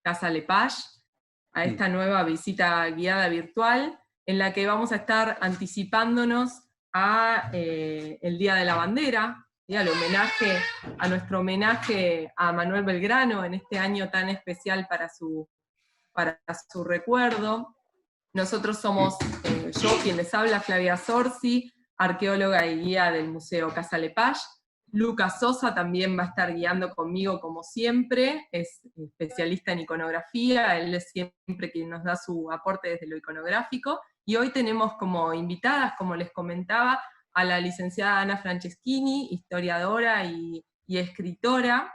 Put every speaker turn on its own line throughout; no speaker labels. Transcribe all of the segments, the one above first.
Casa Lepage, a
Sí.
esta nueva visita guiada virtual, en la que vamos a estar anticipándonos a el Día de la Bandera, y a nuestro homenaje a Manuel Belgrano en este año tan especial para su recuerdo. Nosotros somos, yo quien les habla, Flavia Sorsi, arqueóloga y guía del Museo Casa Lepage. Lucas Sosa también va a estar guiando conmigo como siempre, es especialista en iconografía, él es siempre quien nos da su aporte desde lo iconográfico, y hoy tenemos como invitadas, como les comentaba, a la licenciada Ana Franceschini, historiadora y escritora,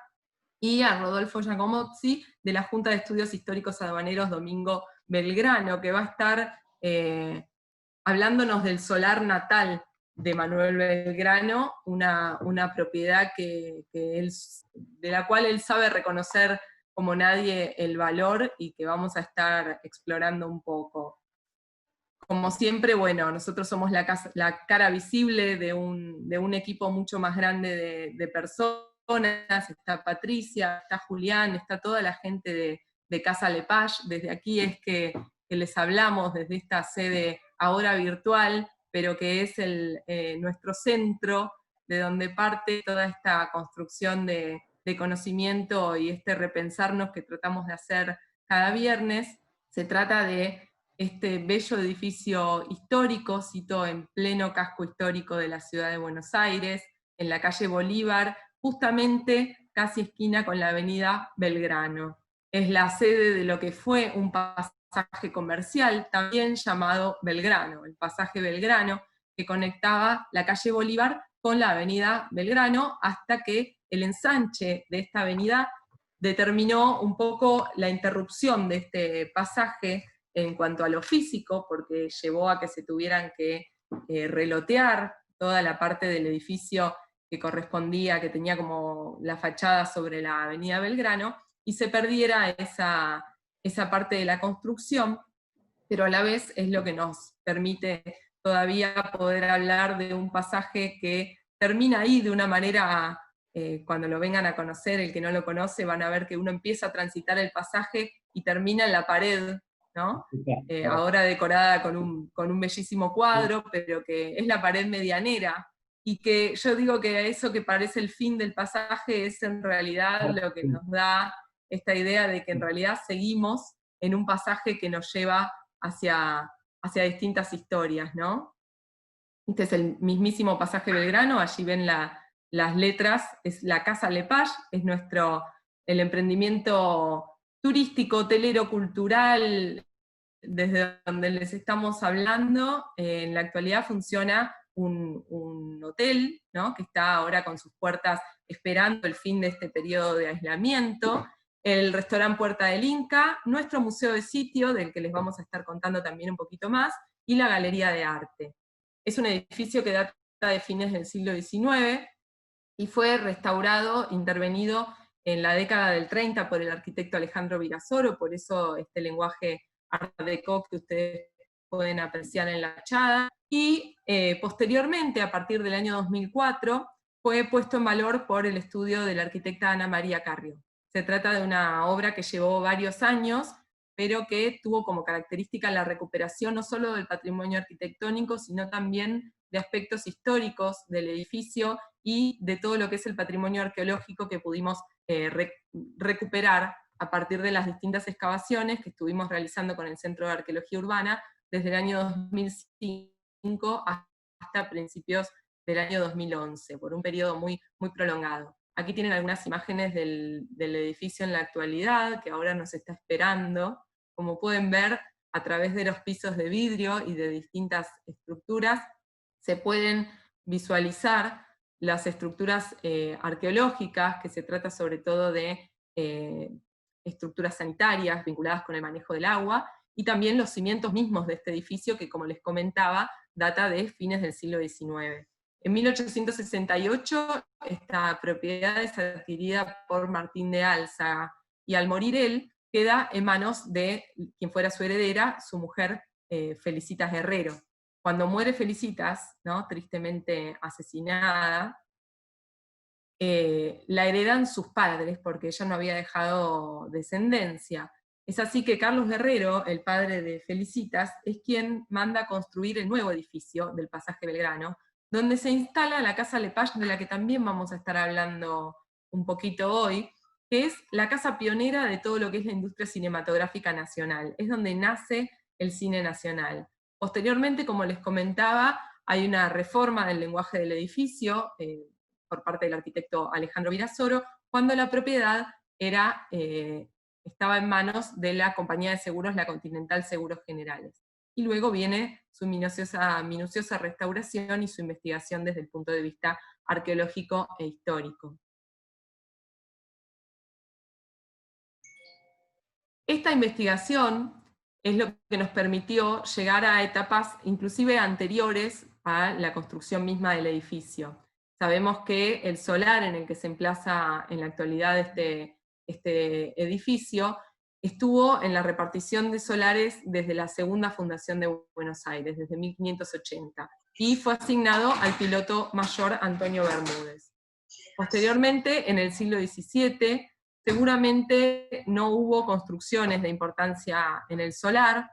y a Rodolfo Giacomozzi, de la Junta de Estudios Históricos Aduaneros Domingo Belgrano, que va a estar hablándonos del solar natal de Manuel Belgrano, una propiedad de la cual él sabe reconocer como nadie el valor y que vamos a estar explorando un poco. Como siempre, bueno, nosotros somos la cara visible de un equipo mucho más grande de personas. Está Patricia, está Julián, está toda la gente de Casa Lepage. Desde aquí es que les hablamos, desde esta sede ahora virtual, pero que es nuestro centro, de donde parte toda esta construcción de conocimiento y este repensarnos que tratamos de hacer cada viernes. Se trata de este bello edificio histórico, cito, en pleno casco histórico de la ciudad de Buenos Aires, en la calle Bolívar, justamente casi esquina con la avenida Belgrano. Es la sede de lo que fue un pasaje comercial, también llamado Belgrano, el pasaje Belgrano, que conectaba la calle Bolívar con la avenida Belgrano, hasta que el ensanche de esta avenida determinó un poco la interrupción de este pasaje en cuanto a lo físico, porque llevó a que se tuvieran que relotear toda la parte del edificio que correspondía, que tenía como la fachada sobre la avenida Belgrano, y se perdiera esa parte de la construcción, pero a la vez es lo que nos permite todavía poder hablar de un pasaje que termina ahí de una manera, cuando lo vengan a conocer, el que no lo conoce, van a ver que uno empieza a transitar el pasaje y termina en la pared, ¿no? Ahora decorada con un bellísimo cuadro, pero que es la pared medianera, y que yo digo que eso que parece el fin del pasaje es en realidad lo que nos da esta idea de que en realidad seguimos en un pasaje que nos lleva hacia distintas historias, ¿no? Este es el mismísimo pasaje Belgrano, allí ven las letras, es la Casa Lepage, es el emprendimiento turístico, hotelero, cultural, desde donde les estamos hablando. En la actualidad funciona un hotel, ¿no? Que está ahora con sus puertas esperando el fin de este periodo de aislamiento, el restaurante Puerta del Inca, nuestro museo de sitio, del que les vamos a estar contando también un poquito más, y la Galería de Arte. Es un edificio que data de fines del siglo XIX y fue restaurado, intervenido en la década del 30 por el arquitecto Alejandro Virasoro, por eso este lenguaje Art Deco que ustedes pueden apreciar en la fachada, y posteriormente, a partir del año 2004, fue puesto en valor por el estudio de la arquitecta Ana María Carrió. Se trata de una obra que llevó varios años, pero que tuvo como característica la recuperación no solo del patrimonio arquitectónico, sino también de aspectos históricos del edificio y de todo lo que es el patrimonio arqueológico que pudimos recuperar a partir de las distintas excavaciones que estuvimos realizando con el Centro de Arqueología Urbana desde el año 2005 hasta principios del año 2011, por un periodo muy, muy prolongado. Aquí tienen algunas imágenes del edificio en la actualidad, que ahora nos está esperando. Como pueden ver, a través de los pisos de vidrio y de distintas estructuras, se pueden visualizar las estructuras arqueológicas, que se trata sobre todo de estructuras sanitarias vinculadas con el manejo del agua, y también los cimientos mismos de este edificio, que como les comentaba, data de fines del siglo XIX. En 1868 esta propiedad es adquirida por Martín de Álzaga, y al morir él queda en manos de quien fuera su heredera, su mujer Felicitas Guerrero. Cuando muere Felicitas, ¿no?, tristemente asesinada, la heredan sus padres, porque ella no había dejado descendencia. Es así que Carlos Guerrero, el padre de Felicitas, es quien manda construir el nuevo edificio del Pasaje Belgrano, donde se instala la Casa Lepage, de la que también vamos a estar hablando un poquito hoy, que es la casa pionera de todo lo que es la industria cinematográfica nacional. Es donde nace el cine nacional. Posteriormente, como les comentaba, hay una reforma del lenguaje del edificio por parte del arquitecto Alejandro Virasoro, cuando la propiedad era, estaba en manos de la compañía de seguros, la Continental Seguros Generales. Y luego viene su minuciosa restauración y su investigación desde el punto de vista arqueológico e histórico. Esta investigación es lo que nos permitió llegar a etapas inclusive anteriores a la construcción misma del edificio. Sabemos que el solar en el que se emplaza en la actualidad este edificio estuvo en la repartición de solares desde la segunda fundación de Buenos Aires, desde 1580, y fue asignado al piloto mayor Antonio Bermúdez. Posteriormente, en el siglo XVII, seguramente no hubo construcciones de importancia en el solar,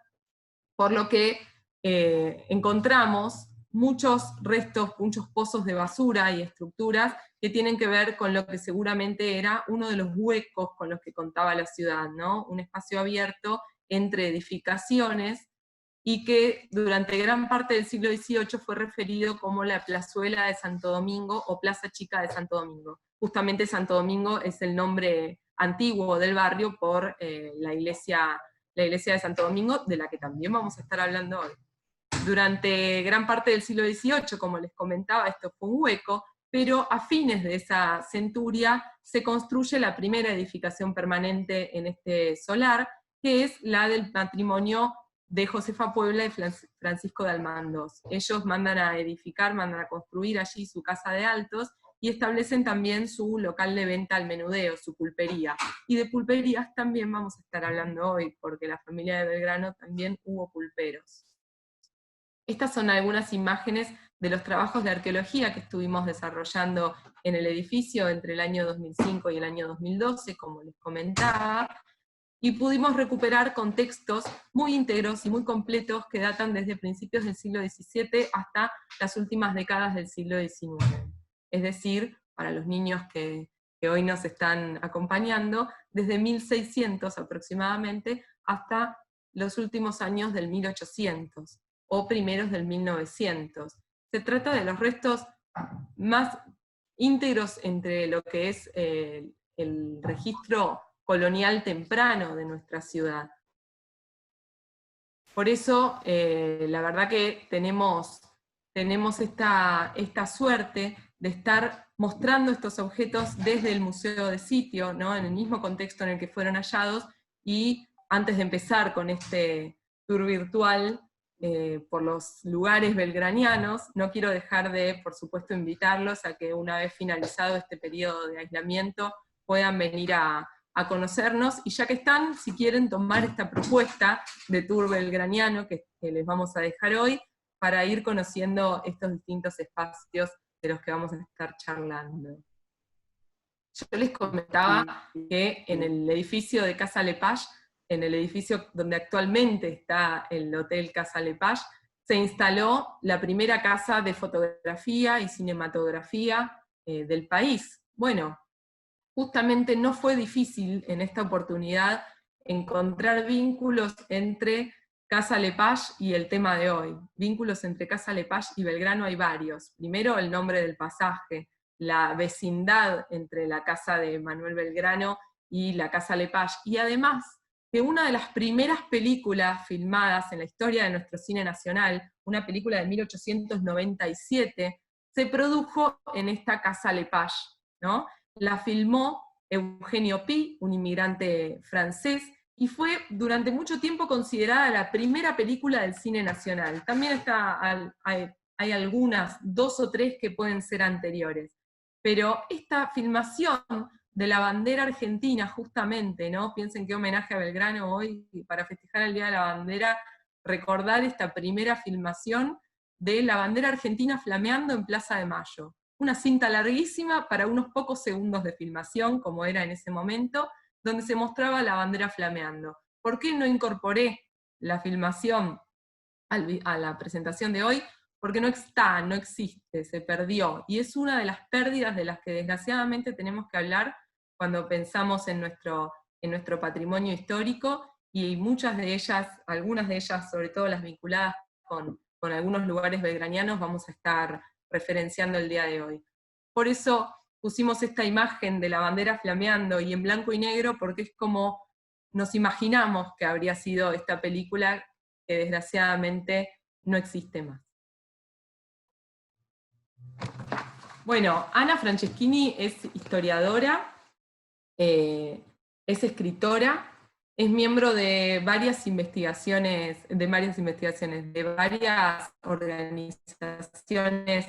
por lo que encontramos muchos restos, muchos pozos de basura y estructuras que tienen que ver con lo que seguramente era uno de los huecos con los que contaba la ciudad, ¿no? Un espacio abierto entre edificaciones, y que durante gran parte del siglo XVIII fue referido como la Plazuela de Santo Domingo o Plaza Chica de Santo Domingo. Justamente Santo Domingo es el nombre antiguo del barrio por la iglesia de Santo Domingo, de la que también vamos a estar hablando hoy. Durante gran parte del siglo XVIII, como les comentaba, esto fue un hueco, pero a fines de esa centuria se construye la primera edificación permanente en este solar, que es la del matrimonio de Josefa Puebla y Francisco de Almandos. Ellos mandan a edificar, mandan a construir allí su casa de altos, y establecen también su local de venta al menudeo, su pulpería. Y de pulperías también vamos a estar hablando hoy, porque la familia de Belgrano también hubo pulperos. Estas son algunas imágenes de los trabajos de arqueología que estuvimos desarrollando en el edificio entre el año 2005 y el año 2012, como les comentaba, y pudimos recuperar contextos muy íntegros y muy completos que datan desde principios del siglo XVII hasta las últimas décadas del siglo XIX. Es decir, para los niños que hoy nos están acompañando, desde 1600 aproximadamente hasta los últimos años del 1800, o primeros del 1900. Se trata de los restos más íntegros entre lo que es el registro colonial temprano de nuestra ciudad. Por eso, la verdad que tenemos esta suerte de estar mostrando estos objetos desde el Museo de Sitio, ¿no? En el mismo contexto en el que fueron hallados, y antes de empezar con este tour virtual por los lugares belgranianos, no quiero dejar de, por supuesto, invitarlos a que una vez finalizado este periodo de aislamiento puedan venir a conocernos, y ya que están, si quieren tomar esta propuesta de tour belgraniano que les vamos a dejar hoy, para ir conociendo estos distintos espacios de los que vamos a estar charlando. Yo les comentaba que en el edificio de Casa Lepage, en el edificio donde actualmente está el Hotel Casa Lepage, se instaló la primera casa de fotografía y cinematografía del país. Bueno, justamente no fue difícil en esta oportunidad encontrar vínculos entre Casa Lepage y el tema de hoy. Vínculos entre Casa Lepage y Belgrano hay varios. Primero, el nombre del pasaje, la vecindad entre la casa de Manuel Belgrano y la Casa Lepage, y además que una de las primeras películas filmadas en la historia de nuestro cine nacional, una película de 1897, se produjo en esta Casa Lepage, ¿no? La filmó Eugenio Pi, un inmigrante francés, y fue durante mucho tiempo considerada la primera película del cine nacional. También hay algunas, 2 o 3 que pueden ser anteriores. Pero esta filmación de la bandera argentina, justamente, ¿no? Piensen qué homenaje a Belgrano hoy, para festejar el Día de la Bandera, recordar esta primera filmación de la bandera argentina flameando en Plaza de Mayo. Una cinta larguísima para unos pocos segundos de filmación, como era en ese momento, donde se mostraba la bandera flameando. ¿Por qué no incorporé la filmación a la presentación de hoy? Porque no está, no existe, se perdió. Y es una de las pérdidas de las que desgraciadamente tenemos que hablar cuando pensamos en nuestro patrimonio histórico, y muchas de ellas, algunas de ellas, sobre todo las vinculadas con algunos lugares belgranianos, vamos a estar referenciando el día de hoy. Por eso pusimos esta imagen de la bandera flameando y en blanco y negro, porque es como nos imaginamos que habría sido esta película, que desgraciadamente no existe más. Bueno, Ana Franceschini es historiadora, es escritora, es miembro de varias investigaciones, de varias organizaciones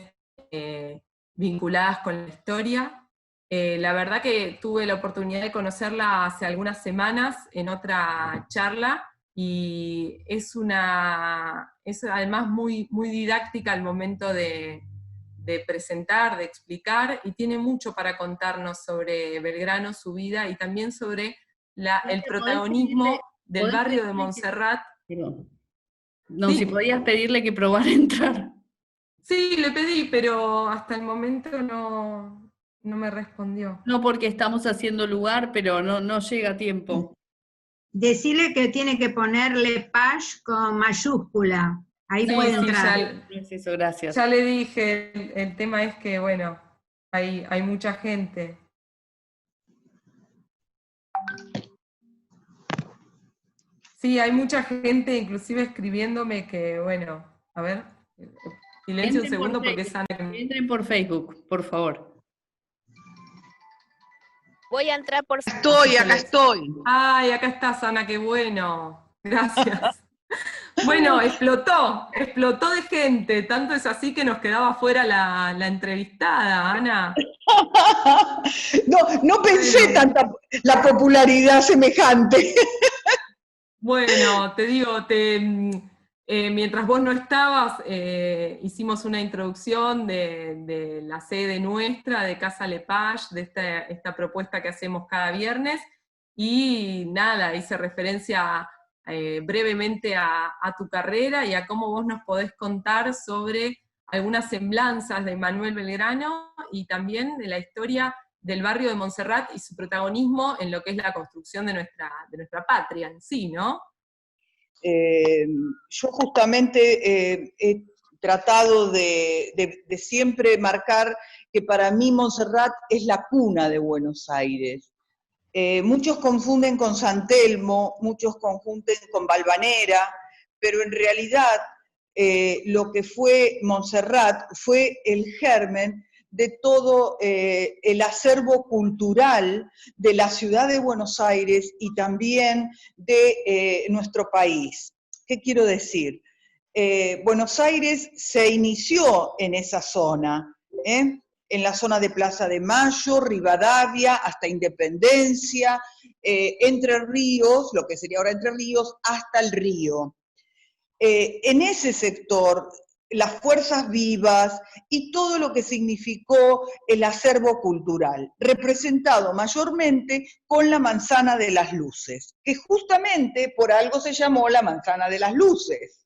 vinculadas con la historia. La verdad que tuve la oportunidad de conocerla hace algunas semanas en otra charla, y es además muy didáctica al momento de presentar, de explicar, y tiene mucho para contarnos sobre Belgrano, su vida, y también sobre el protagonismo del barrio de Montserrat.
No,
¿Sí?
si podías pedirle que probara a entrar.
Sí, le pedí, pero hasta el momento no me respondió.
No, porque estamos haciendo lugar, pero no llega a tiempo.
Decirle que tiene que ponerle Page con mayúscula. Ahí
Sí,
puede
sí,
entrar.
Es eso, gracias.
ya le dije, el tema es que, bueno, hay mucha gente. Sí, hay mucha gente inclusive escribiéndome que, bueno, a ver, silencio un
Entren por
segundo porque es
Facebook.
Ana.
Entren por Facebook, por favor.
Voy a entrar por...
Acá estoy.
Ay, acá estás, Ana, qué bueno. Gracias. Bueno, explotó de gente, tanto es así que nos quedaba fuera la entrevistada, Ana.
No pensé
Bueno.
tanta la popularidad semejante.
Bueno, te digo, mientras vos no estabas, hicimos una introducción de la sede nuestra, de Casa Lepage, de esta propuesta que hacemos cada viernes, y nada, hice referencia brevemente a tu carrera y a cómo vos nos podés contar sobre algunas semblanzas de Manuel Belgrano y también de la historia del barrio de Montserrat y su protagonismo en lo que es la construcción de nuestra patria en sí, ¿no?
Yo justamente he tratado de siempre marcar que para mí Montserrat es la cuna de Buenos Aires. Muchos confunden con San Telmo, muchos confunden con Valvanera, pero en realidad lo que fue Montserrat fue el germen de todo el acervo cultural de la ciudad de Buenos Aires y también de nuestro país. ¿Qué quiero decir? Buenos Aires se inició en esa zona, en la zona de Plaza de Mayo, Rivadavia, hasta Independencia, Entre Ríos, lo que sería ahora Entre Ríos, hasta el río. En ese sector, las fuerzas vivas y todo lo que significó el acervo cultural, representado mayormente con la Manzana de las Luces, que justamente por algo se llamó la Manzana de las Luces.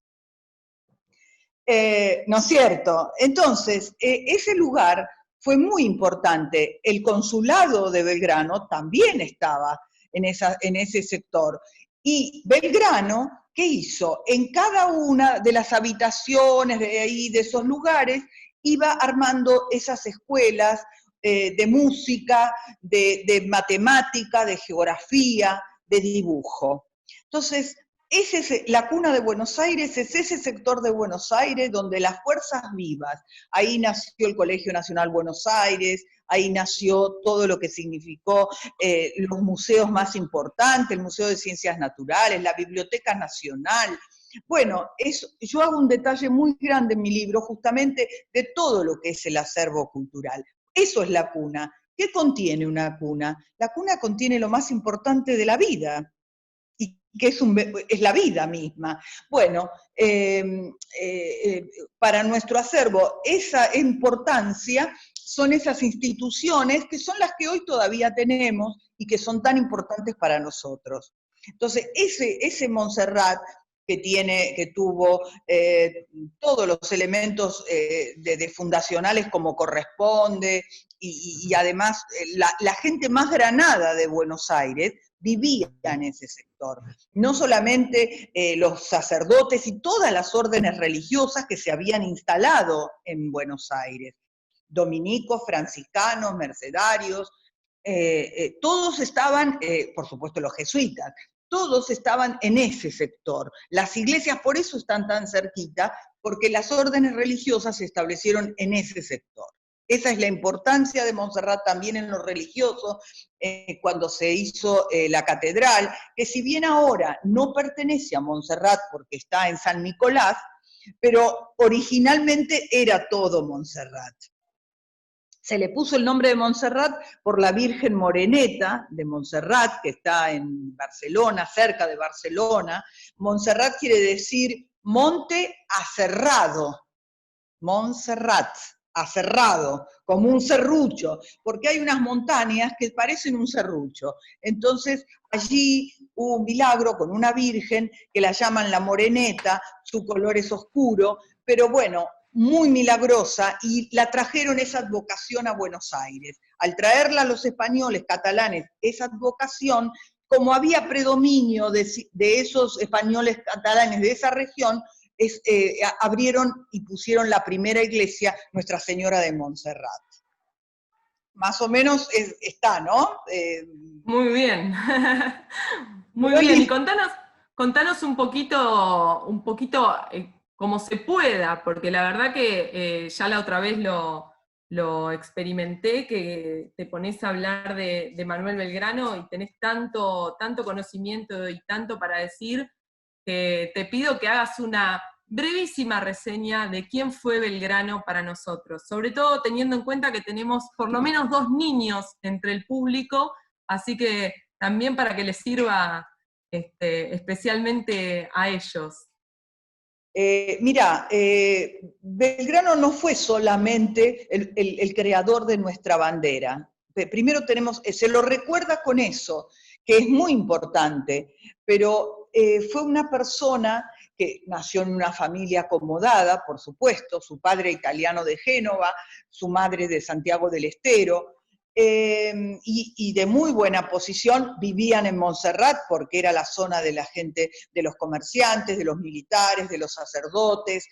¿No es cierto? Entonces, ese lugar fue muy importante. El consulado de Belgrano también estaba en ese sector. Y Belgrano, ¿qué hizo? En cada una de las habitaciones de ahí, de esos lugares, iba armando esas escuelas de música, de matemática, de geografía, de dibujo. Entonces, la cuna de Buenos Aires es ese sector de Buenos Aires donde las fuerzas vivas, ahí nació el Colegio Nacional Buenos Aires, ahí nació todo lo que significó los museos más importantes, el Museo de Ciencias Naturales, la Biblioteca Nacional. Bueno, yo hago un detalle muy grande en mi libro justamente de todo lo que es el acervo cultural. Eso es la cuna. ¿Qué contiene una cuna? La cuna contiene lo más importante de la vida, que es la vida misma. Bueno, para nuestro acervo, esa importancia son esas instituciones que son las que hoy todavía tenemos y que son tan importantes para nosotros. Entonces, ese Montserrat que tuvo todos los elementos fundacionales como corresponde, y además la gente más granada de Buenos Aires vivía en ese sector. No solamente los sacerdotes y todas las órdenes religiosas que se habían instalado en Buenos Aires, dominicos, franciscanos, mercedarios, todos estaban, por supuesto los jesuitas, todos estaban en ese sector. Las iglesias por eso están tan cerquita, porque las órdenes religiosas se establecieron en ese sector. Esa es la importancia de Montserrat también en lo religioso, cuando se hizo la catedral, que si bien ahora no pertenece a Montserrat porque está en San Nicolás, pero originalmente era todo Montserrat. Se le puso el nombre de Montserrat por la Virgen Moreneta de Montserrat, que está en Barcelona, cerca de Barcelona. Montserrat quiere decir monte aserrado, Montserrat, aserrado, como un serrucho, porque hay unas montañas que parecen un serrucho. Entonces, allí hubo un milagro con una virgen que la llaman la Moreneta, su color es oscuro, pero bueno, muy milagrosa, y la trajeron esa advocación a Buenos Aires. Al traerla a los españoles catalanes, esa advocación, como había predominio de esos españoles catalanes de esa región, abrieron y pusieron la primera iglesia, Nuestra Señora de Montserrat. Más o menos está, ¿no?
Muy bien. Muy bien. Y contanos un poquito como se pueda, porque la verdad que ya la otra vez lo experimenté, que te pones a hablar de Manuel Belgrano y tenés tanto conocimiento y tanto para decir, que te pido que hagas una brevísima reseña de quién fue Belgrano para nosotros, sobre todo teniendo en cuenta que tenemos por lo menos 2 niños entre el público, así que también para que les sirva especialmente a ellos.
Mira, Belgrano no fue solamente el creador de nuestra bandera. Primero se lo recuerda con eso, que es muy importante, pero fue una persona que nació en una familia acomodada, por supuesto, su padre italiano de Génova, su madre de Santiago del Estero, y de muy buena posición, vivían en Montserrat porque era la zona de la gente, de los comerciantes, de los militares, de los sacerdotes,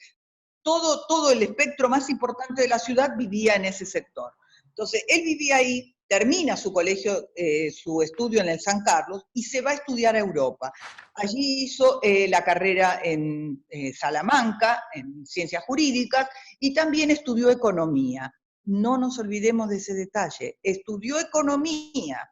todo el espectro más importante de la ciudad vivía en ese sector. Entonces, él vivía ahí, termina su colegio, su estudio en el San Carlos, y se va a estudiar a Europa. Allí hizo la carrera en Salamanca, en ciencias jurídicas, y también estudió economía. No nos olvidemos de ese detalle, estudió economía,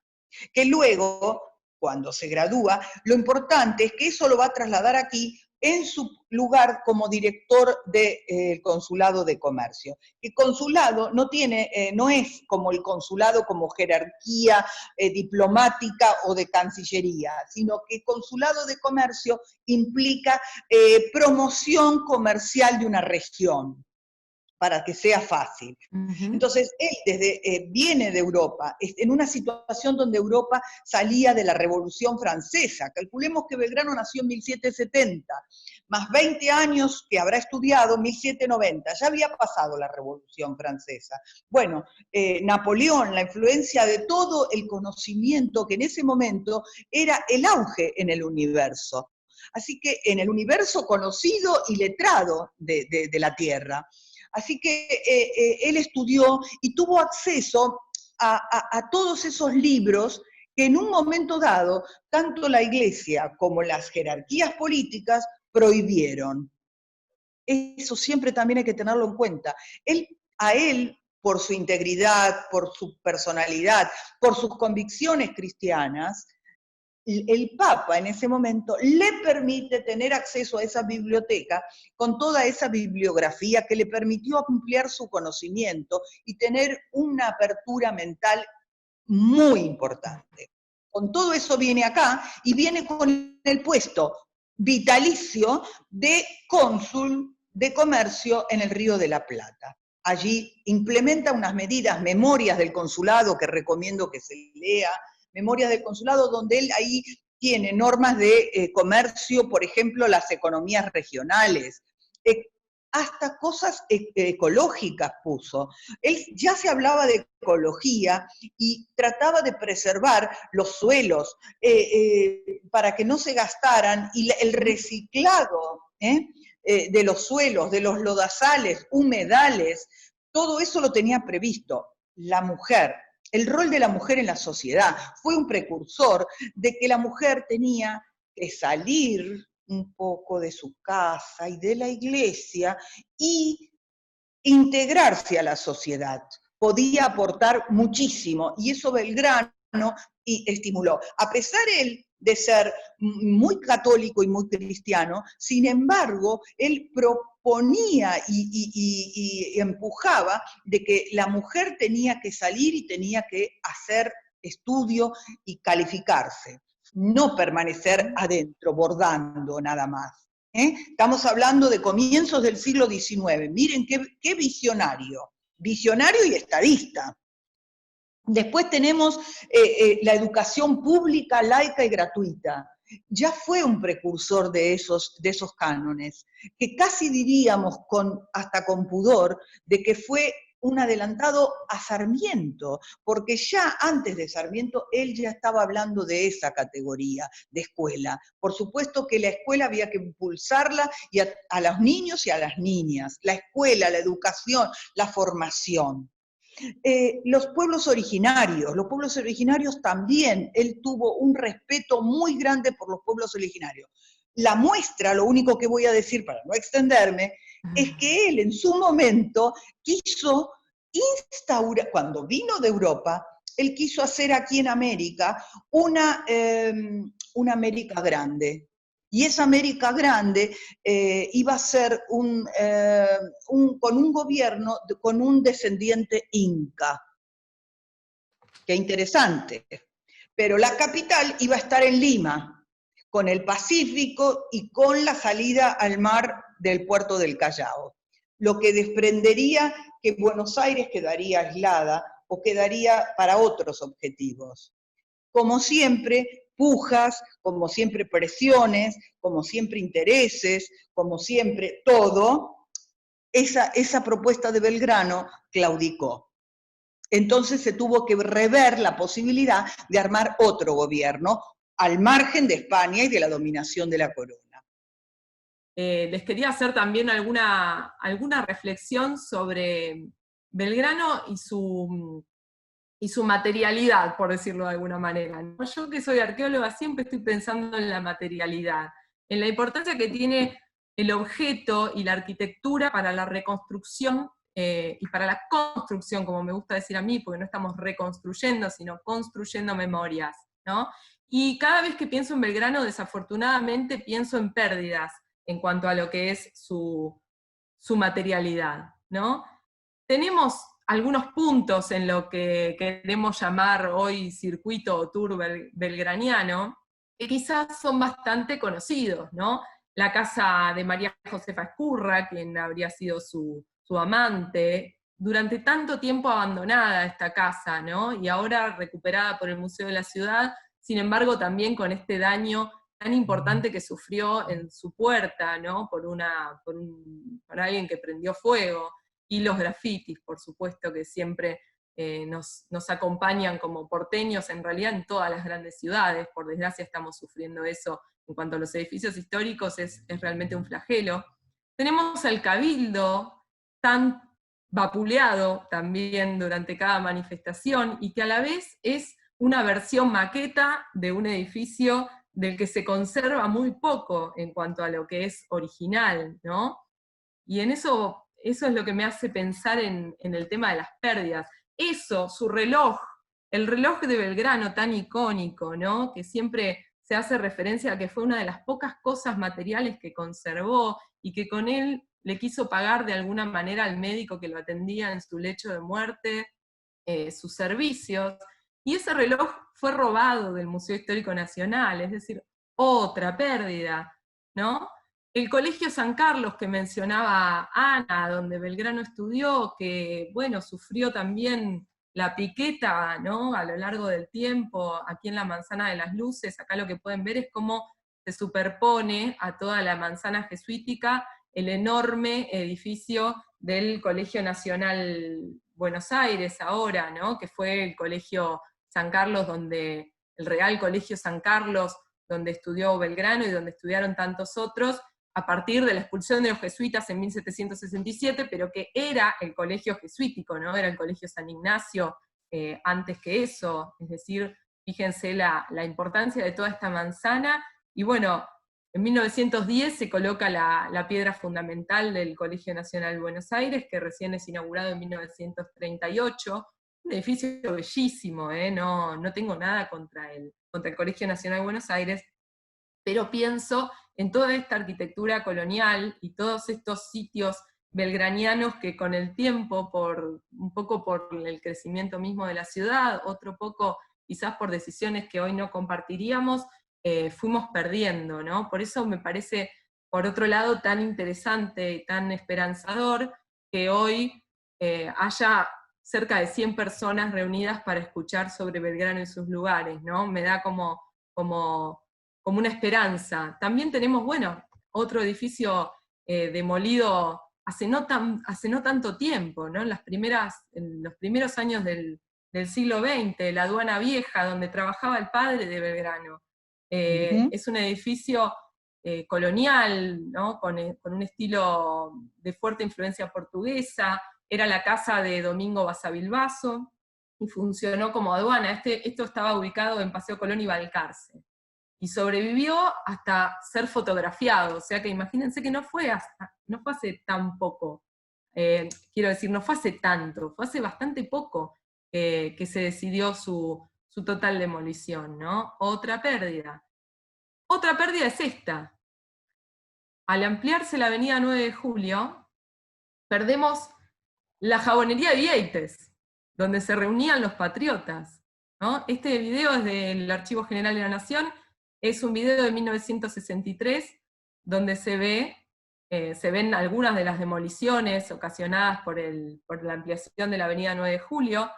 que luego, cuando se gradúa, lo importante es que eso lo va a trasladar aquí en su lugar como director del Consulado de Comercio. El consulado no es como el consulado como jerarquía diplomática o de cancillería, sino que el Consulado de Comercio implica promoción comercial de una región, para que sea fácil. Entonces, él viene de Europa, en una situación donde Europa salía de la Revolución Francesa. Calculemos que Belgrano nació en 1770, más 20 años que habrá estudiado, 1790, ya había pasado la Revolución Francesa. Bueno, Napoleón, la influencia de todo el conocimiento que en ese momento era el auge en el universo. Así que en el universo conocido y letrado de la Tierra. Así que él estudió y tuvo acceso a todos esos libros que en un momento dado, tanto la Iglesia como las jerarquías políticas prohibieron. Eso siempre también hay que tenerlo en cuenta. A él, por su integridad, por su personalidad, por sus convicciones cristianas, el Papa en ese momento le permite tener acceso a esa biblioteca con toda esa bibliografía que le permitió ampliar su conocimiento y tener una apertura mental muy importante. Con todo eso viene acá y viene con el puesto vitalicio de cónsul de comercio en el Río de la Plata. Allí implementa unas medidas, memorias del consulado, que recomiendo que se lea, memorias del consulado, donde él ahí tiene normas de comercio, por ejemplo, las economías regionales, hasta cosas ecológicas puso. Él ya se hablaba de ecología y trataba de preservar los suelos para que no se gastaran, y el reciclado de los suelos, de los lodazales, humedales, todo eso lo tenía previsto. La mujer, el rol de la mujer en la sociedad, fue un precursor de que la mujer tenía que salir un poco de su casa y de la iglesia y integrarse a la sociedad. Podía aportar muchísimo, y eso Belgrano estimuló. A pesar él de ser muy católico y muy cristiano, sin embargo, él proponía y empujaba de que la mujer tenía que salir y tenía que hacer estudio y calificarse, no permanecer adentro, bordando nada más. Estamos hablando de comienzos del siglo XIX. Miren qué visionario, visionario y estadista. Después tenemos la educación pública, laica y gratuita. Ya fue un precursor de esos cánones, que casi diríamos hasta con pudor, de que fue un adelantado a Sarmiento, porque ya antes de Sarmiento él ya estaba hablando de esa categoría de escuela. Por supuesto que la escuela había que impulsarla y a los niños y a las niñas, la escuela, la educación, la formación. Los pueblos originarios también, él tuvo un respeto muy grande por los pueblos originarios. La muestra, lo único que voy a decir para no extenderme, es que él en su momento quiso instaurar, cuando vino de Europa, él quiso hacer aquí en América una América grande. Y esa América grande iba a ser con un gobierno, con un descendiente inca. Qué interesante. Pero la capital iba a estar en Lima, con el Pacífico y con la salida al mar del puerto del Callao. Lo que desprendería que Buenos Aires quedaría aislada o quedaría para otros objetivos. Como siempre, pujas, como siempre presiones, como siempre intereses, como siempre todo, esa propuesta de Belgrano claudicó. Entonces se tuvo que rever la posibilidad de armar otro gobierno al margen de España y de la dominación de la corona.
Les quería hacer también alguna reflexión sobre Belgrano y su materialidad, por decirlo de alguna manera. Yo que soy arqueóloga siempre estoy pensando en la materialidad, en la importancia que tiene el objeto y la arquitectura para la reconstrucción y para la construcción, como me gusta decir a mí, porque no estamos reconstruyendo, sino construyendo memorias, ¿no? Y cada vez que pienso en Belgrano, desafortunadamente pienso en pérdidas en cuanto a lo que es su materialidad, ¿no? Tenemos algunos puntos en lo que queremos llamar hoy circuito o tour belgraniano, que quizás son bastante conocidos, ¿no? La casa de María Josefa Ezcurra, quien habría sido su amante, durante tanto tiempo abandonada esta casa, ¿no? Y ahora recuperada por el Museo de la Ciudad, sin embargo también con este daño tan importante que sufrió en su puerta, ¿no? por alguien que prendió fuego, y los grafitis, por supuesto, que siempre nos acompañan como porteños, en realidad en todas las grandes ciudades. Por desgracia estamos sufriendo eso en cuanto a los edificios históricos, es realmente un flagelo. Tenemos al Cabildo, tan vapuleado también durante cada manifestación, y que a la vez es una versión maqueta de un edificio del que se conserva muy poco en cuanto a lo que es original, ¿no? Y en eso es lo que me hace pensar en el tema de las pérdidas. Eso, su reloj, el reloj de Belgrano tan icónico, ¿no? Que siempre se hace referencia a que fue una de las pocas cosas materiales que conservó, y que con él le quiso pagar de alguna manera al médico que lo atendía en su lecho de muerte, sus servicios. Y ese reloj fue robado del Museo Histórico Nacional, es decir, otra pérdida, ¿no? El Colegio San Carlos que mencionaba Ana, donde Belgrano estudió, que, bueno, sufrió también la piqueta, ¿no? A lo largo del tiempo, aquí en la Manzana de las Luces, acá lo que pueden ver es cómo se superpone a toda la manzana jesuítica el enorme edificio del Colegio Nacional Buenos Aires ahora, ¿no? Que fue el Colegio San Carlos, el Real Colegio San Carlos, donde estudió Belgrano y donde estudiaron tantos otros, a partir de la expulsión de los jesuitas en 1767, pero que era el colegio jesuítico, ¿no? Era el Colegio San Ignacio antes que eso, es decir, fíjense la importancia de toda esta manzana, y bueno, en 1910 se coloca la piedra fundamental del Colegio Nacional Buenos Aires, que recién es inaugurado en 1938, un edificio bellísimo, no tengo nada contra el Colegio Nacional Buenos Aires, pero pienso en toda esta arquitectura colonial y todos estos sitios belgranianos que con el tiempo, un poco por el crecimiento mismo de la ciudad, otro poco quizás por decisiones que hoy no compartiríamos, fuimos perdiendo, ¿no? Por eso me parece, por otro lado, tan interesante y tan esperanzador que hoy haya cerca de 100 personas reunidas para escuchar sobre Belgrano y sus lugares, ¿no? Me da como una esperanza. También tenemos, bueno, otro edificio demolido hace no tanto tiempo, ¿no? En los primeros años del siglo XX, la Aduana Vieja, donde trabajaba el padre de Belgrano. Es un edificio colonial, ¿no? Con un estilo de fuerte influencia portuguesa, era la casa de Domingo Basavilbaso, y funcionó como aduana. Esto estaba ubicado en Paseo Colón y Balcarce. Y sobrevivió hasta ser fotografiado, o sea que imagínense que no fue hace tan poco, quiero decir, no fue hace tanto, fue hace bastante poco que se decidió su total demolición, ¿no? Otra pérdida es esta. Al ampliarse la avenida 9 de Julio, perdemos la jabonería de Vieites, donde se reunían los patriotas, ¿no? Este video es del Archivo General de la Nación, es un video de 1963, donde se ven algunas de las demoliciones ocasionadas por la ampliación de la avenida 9 de Julio.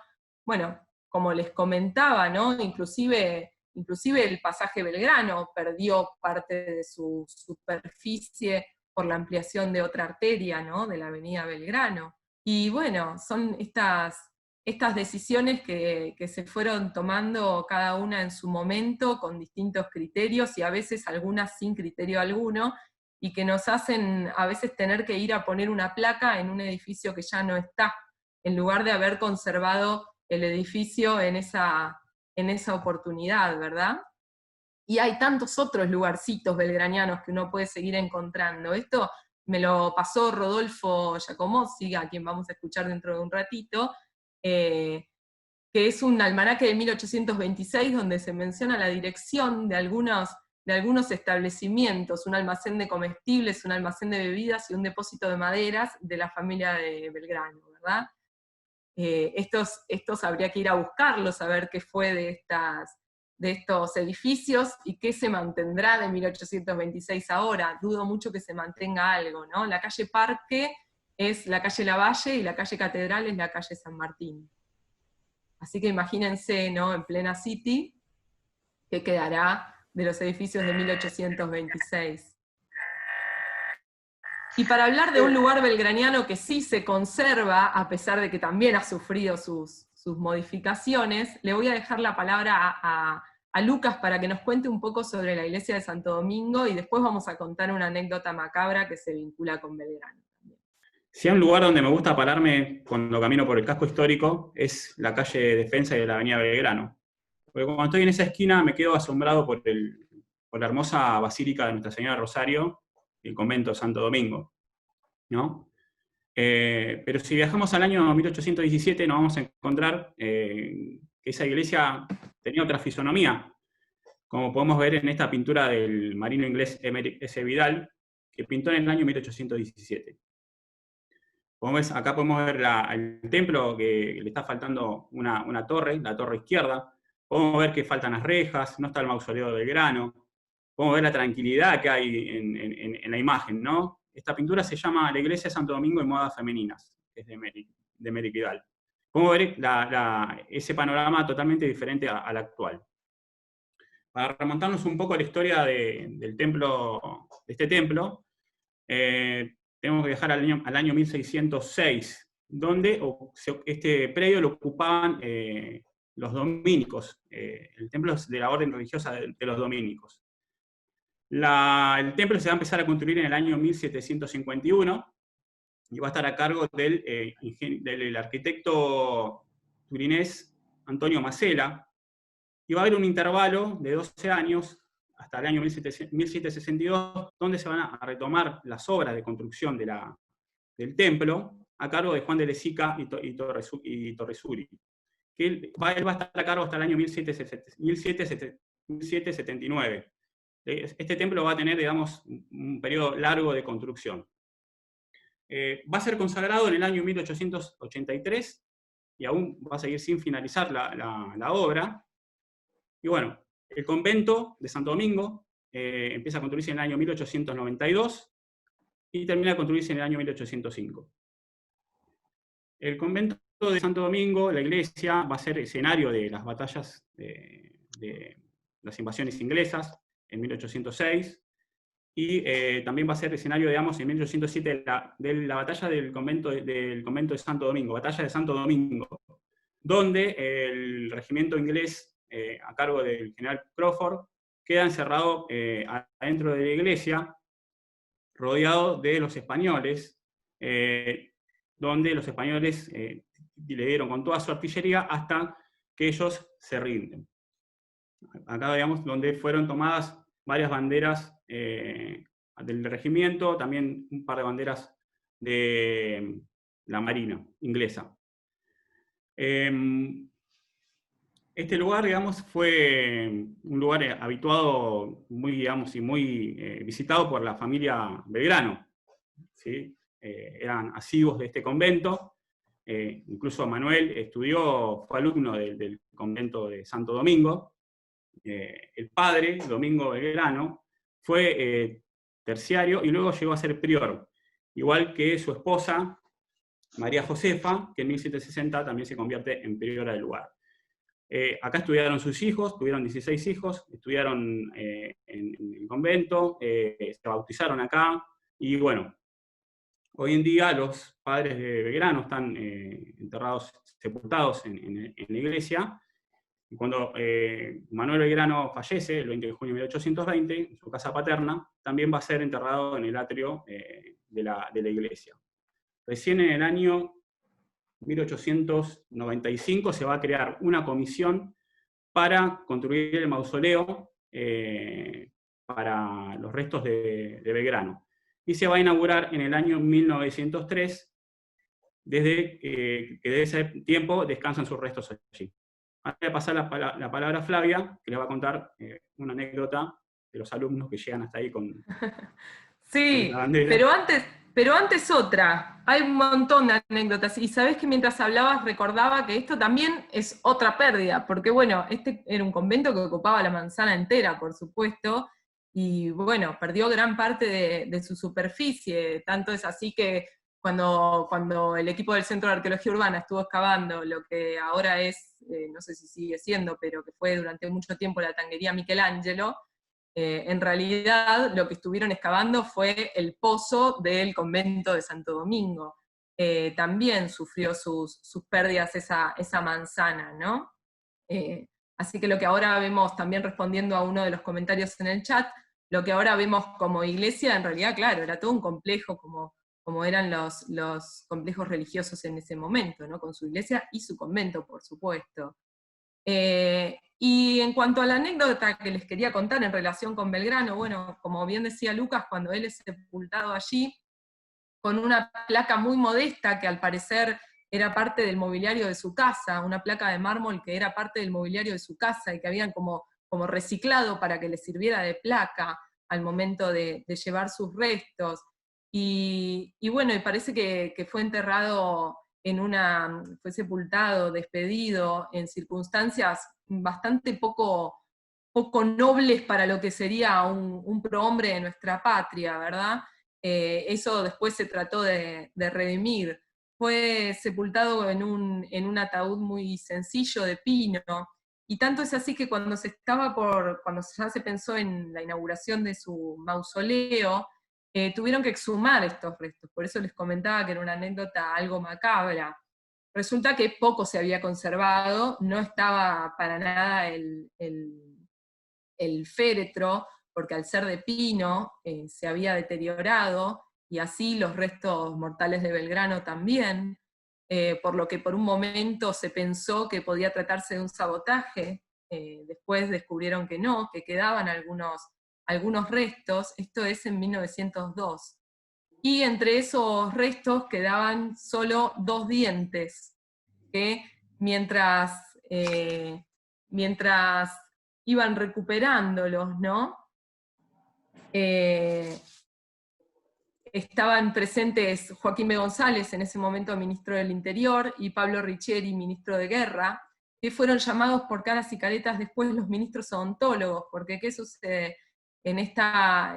Bueno, como les comentaba, ¿no? Inclusive el pasaje Belgrano perdió parte de su superficie por la ampliación de otra arteria, ¿no? De la avenida Belgrano. Y bueno, son estas decisiones que se fueron tomando cada una en su momento con distintos criterios y a veces algunas sin criterio alguno, y que nos hacen a veces tener que ir a poner una placa en un edificio que ya no está, en lugar de haber conservado el edificio en esa oportunidad, ¿verdad? Y hay tantos otros lugarcitos belgranianos que uno puede seguir encontrando. Esto me lo pasó Rodolfo Giacomozzi, a quien vamos a escuchar dentro de un ratito, que es un almanaque de 1826 donde se menciona la dirección de algunos establecimientos, un almacén de comestibles, un almacén de bebidas y un depósito de maderas de la familia de Belgrano, ¿verdad? Estos habría que ir a buscarlos, a ver qué fue de estos edificios y qué se mantendrá de 1826 ahora. Dudo mucho que se mantenga algo, ¿no? La calle Parque es la calle Lavalle y la calle Catedral es la calle San Martín. Así que imagínense, ¿no? En plena City, qué quedará de los edificios de 1826. Y para hablar de un lugar belgraniano que sí se conserva, a pesar de que también ha sufrido sus modificaciones, le voy a dejar la palabra a Lucas para que nos cuente un poco sobre la iglesia de Santo Domingo, y después vamos a contar una anécdota macabra que se vincula con Belgrano.
Si hay un lugar donde me gusta pararme cuando camino por el casco histórico, es la calle Defensa y de la avenida Belgrano. Porque cuando estoy en esa esquina me quedo asombrado por la hermosa basílica de Nuestra Señora Rosario y el convento de Santo Domingo, ¿no? Pero si viajamos al año 1817 nos vamos a encontrar que esa iglesia tenía otra fisonomía, como podemos ver en esta pintura del marino inglés Emerick S. Vidal, que pintó en el año 1817. Acá podemos ver el templo, que le está faltando una torre, la torre izquierda. Podemos ver que faltan las rejas, no está el mausoleo de Belgrano. Podemos ver la tranquilidad que hay en la imagen, ¿no? Esta pintura se llama La Iglesia de Santo Domingo en modas femeninas, que es de Emerick Vidal. podemos ver ese panorama totalmente diferente al actual. Para remontarnos un poco a la historia del templo, de este templo, tenemos que viajar al año 1606, donde este predio lo ocupaban los dominicos. El templo es de la orden religiosa de los dominicos. El templo se va a empezar a construir en el año 1751 y va a estar a cargo del arquitecto turinés Antonio Masella, y va a haber un intervalo de 12 años hasta el año 1762, donde se van a retomar las obras de construcción del templo a cargo de Juan de Lezica y Torresuri. Que él va a estar a cargo hasta el año 1779. Este templo va a tener, digamos, un periodo largo de construcción. Va a ser consagrado en el año 1883 y aún va a seguir sin finalizar la obra. Y bueno, el convento de Santo Domingo empieza a construirse en el año 1892 y termina de construirse en el año 1805. El convento de Santo Domingo, la iglesia, va a ser escenario de las batallas de las invasiones inglesas en 1806, y también va a ser escenario, digamos, en 1807 de la batalla del convento de Santo Domingo, batalla de Santo Domingo, donde el regimiento inglés a cargo del general Crawford queda encerrado adentro de la iglesia, rodeado de los españoles, donde los españoles le dieron con toda su artillería hasta que ellos se rinden. Acá, digamos, donde fueron tomadas varias banderas del regimiento, también un par de banderas de la Marina inglesa. Este lugar, digamos, fue un lugar habituado, muy, digamos, y muy visitado por la familia Belgrano, ¿sí? Eran asiduos de este convento. Incluso Manuel fue alumno del convento de Santo Domingo. El padre, Domingo Belgrano, fue terciario y luego llegó a ser prior, igual que su esposa, María Josefa, que en 1760 también se convierte en priora del lugar. Acá estudiaron sus hijos, tuvieron 16 hijos, estudiaron en el convento, se bautizaron acá, y bueno, hoy en día los padres de Belgrano están enterrados, sepultados en la iglesia, y cuando Manuel Belgrano fallece, el 20 de junio de 1820, en su casa paterna, también va a ser enterrado en el atrio de la iglesia. Recién en el año 1895 se va a crear una comisión para construir el mausoleo para los restos de Belgrano. Y se va a inaugurar en el año 1903, desde que de ese tiempo descansan sus restos allí. Ahora voy a pasar la palabra a Flavia, que les va a contar una anécdota de los alumnos que llegan hasta ahí con
sí,
con la bandera.
pero antes otra. Hay un montón de anécdotas. Y sabés que mientras hablabas recordaba que esto también es otra pérdida, porque bueno, este era un convento que ocupaba la manzana entera, por supuesto, y bueno, perdió gran parte de su superficie. Tanto es así que cuando el equipo del Centro de Arqueología Urbana estuvo excavando lo que ahora es, no sé si sigue siendo, pero que fue durante mucho tiempo la tanguería Michelangelo, en realidad lo que estuvieron excavando fue el pozo del convento de Santo Domingo. También sufrió sus pérdidas esa manzana, ¿no? Así que lo que ahora vemos, también respondiendo a uno de los comentarios en el chat, lo que ahora vemos como iglesia, en realidad, claro, era todo un complejo como eran los complejos religiosos en ese momento, ¿no? Con su iglesia y su convento, por supuesto. Y en cuanto a la anécdota que les quería contar en relación con Belgrano, bueno, como bien decía Lucas, cuando él es sepultado allí, con una placa muy modesta que al parecer era parte del mobiliario de su casa, una placa de mármol que era parte del mobiliario de su casa y que habían como reciclado para que le sirviera de placa al momento de llevar sus restos. Y bueno, y parece que fue enterrado fue sepultado, despedido, en circunstancias bastante poco nobles para lo que sería un prohombre de nuestra patria, ¿verdad? Eso después se trató de redimir, fue sepultado en un ataúd muy sencillo de pino, y tanto es así que cuando ya se pensó en la inauguración de su mausoleo, tuvieron que exhumar estos restos, por eso les comentaba que era una anécdota algo macabra. Resulta que poco se había conservado, no estaba para nada el féretro, porque al ser de pino se había deteriorado, y así los restos mortales de Belgrano también, por lo que por un momento se pensó que podía tratarse de un sabotaje, después descubrieron que no, que quedaban algunos restos, esto es en 1902. Y entre esos restos quedaban solo 2 dientes, que mientras iban recuperándolos, ¿no? Estaban presentes Joaquín B. González, en ese momento ministro del Interior, y Pablo Richieri, ministro de Guerra, que fueron llamados por caras y caretas después los ministros odontólogos, porque ¿qué sucede? En esta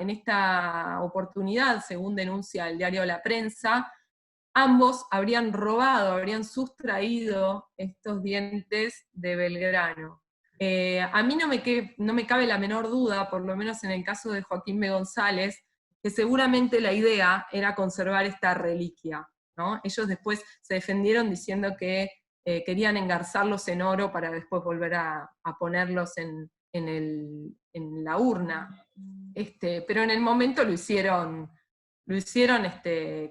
oportunidad, según denuncia el diario La Prensa, ambos habrían habrían sustraído estos dientes de Belgrano. A mí no me cabe la menor duda, por lo menos en el caso de Joaquín B. González, que seguramente la idea era conservar esta reliquia, ¿no? Ellos después se defendieron diciendo que querían engarzarlos en oro para después volver a ponerlos en la urna. Pero en el momento lo hicieron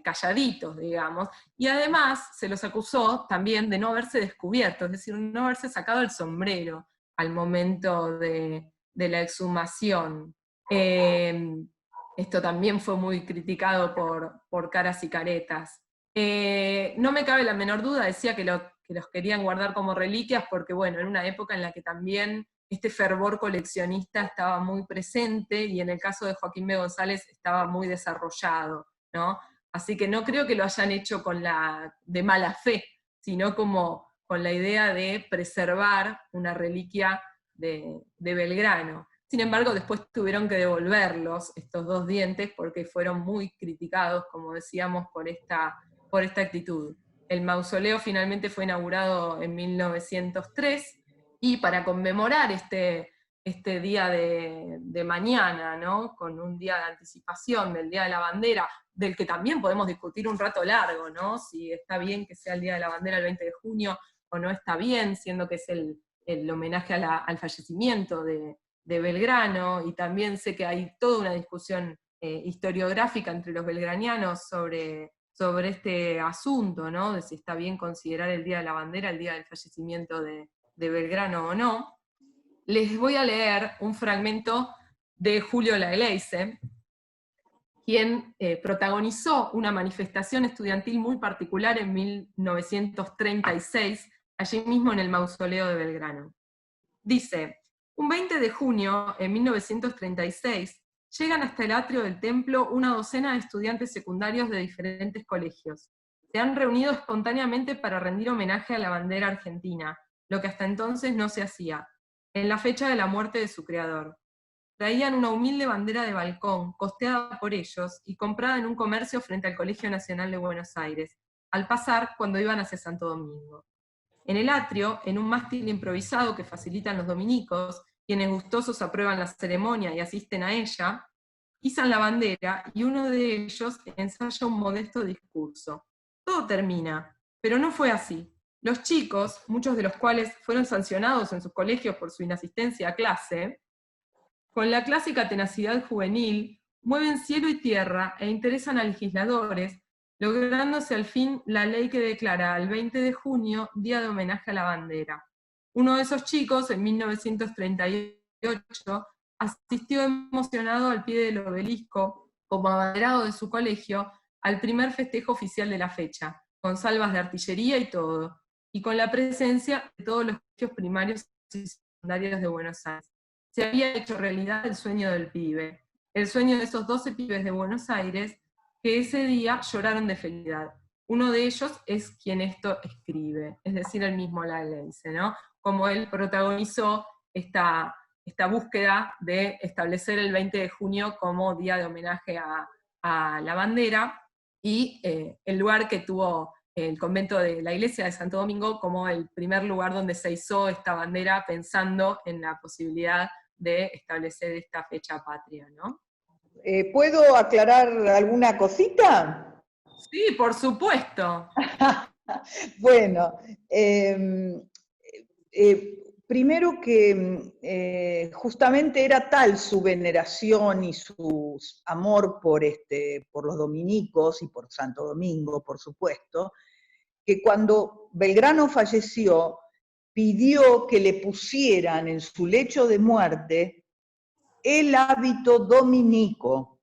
calladitos, digamos, y además se los acusó también de no haberse descubierto, es decir, no haberse sacado el sombrero al momento de la exhumación. Esto también fue muy criticado por caras y caretas. No me cabe la menor duda, decía que los querían guardar como reliquias porque, bueno, en una época en la que también este fervor coleccionista estaba muy presente, y en el caso de Joaquín B. González estaba muy desarrollado, ¿no? Así que no creo que lo hayan hecho de mala fe, sino como con la idea de preservar una reliquia de Belgrano. Sin embargo, después tuvieron que devolverlos, estos 2 dientes, porque fueron muy criticados, como decíamos, por esta actitud. El mausoleo finalmente fue inaugurado en 1903, y para conmemorar este día de mañana, ¿no? Con un día de anticipación del Día de la Bandera, del que también podemos discutir un rato largo, ¿no? Si está bien que sea el Día de la Bandera el 20 de junio o no está bien, siendo que es el homenaje al fallecimiento de Belgrano, y también sé que hay toda una discusión historiográfica entre los belgranianos sobre este asunto, ¿no? De si está bien considerar el Día de la Bandera el día del fallecimiento de Belgrano o no. Les voy a leer un fragmento de Julio Laeleise, quien protagonizó una manifestación estudiantil muy particular en 1936, allí mismo en el mausoleo de Belgrano. Dice: un 20 de junio de 1936, llegan hasta el atrio del templo una docena de estudiantes secundarios de diferentes colegios. Se han reunido espontáneamente para rendir homenaje a la bandera argentina, lo que hasta entonces no se hacía, en la fecha de la muerte de su creador. Traían una humilde bandera de balcón, costeada por ellos, y comprada en un comercio frente al Colegio Nacional de Buenos Aires, al pasar cuando iban hacia Santo Domingo. En el atrio, en un mástil improvisado que facilitan los dominicos, quienes gustosos aprueban la ceremonia y asisten a ella, izan la bandera y uno de ellos ensaya un modesto discurso. Todo termina, pero no fue así. Los chicos, muchos de los cuales fueron sancionados en sus colegios por su inasistencia a clase, con la clásica tenacidad juvenil, mueven cielo y tierra e interesan a legisladores, lográndose al fin la ley que declara al 20 de junio Día de Homenaje a la Bandera. Uno de esos chicos, en 1938, asistió emocionado al pie del obelisco, como abanderado de su colegio, al primer festejo oficial de la fecha, con salvas de artillería y todo, y con la presencia de todos los colegios primarios y secundarios de Buenos Aires. Se había hecho realidad el sueño del pibe, el sueño de esos 12 pibes de Buenos Aires que ese día lloraron de felicidad. Uno de ellos es quien esto escribe, es decir, el mismo Laeleise, ¿no? Como él protagonizó esta búsqueda de establecer el 20 de junio como día de homenaje a la bandera, y el lugar que tuvo el convento de la iglesia de Santo Domingo como el primer lugar donde se izó esta bandera pensando en la posibilidad de establecer esta fecha patria, ¿no?
¿Puedo aclarar alguna cosita?
Sí, por supuesto.
Bueno, primero que justamente era tal su veneración y su amor por los dominicos y por Santo Domingo, por supuesto, que cuando Belgrano falleció, pidió que le pusieran en su lecho de muerte el hábito dominico.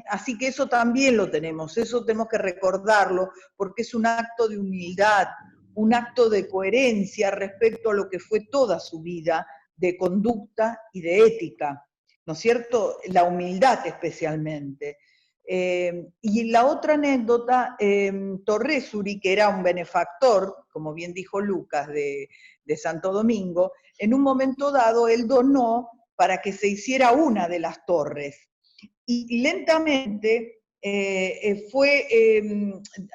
Así que eso también lo tenemos, eso tenemos que recordarlo, porque es un acto de humildad, un acto de coherencia respecto a lo que fue toda su vida de conducta y de ética, ¿no es cierto? La humildad especialmente. Y la otra anécdota, Torresuri, que era un benefactor, como bien dijo Lucas, de Santo Domingo, en un momento dado él donó para que se hiciera una de las torres. Y lentamente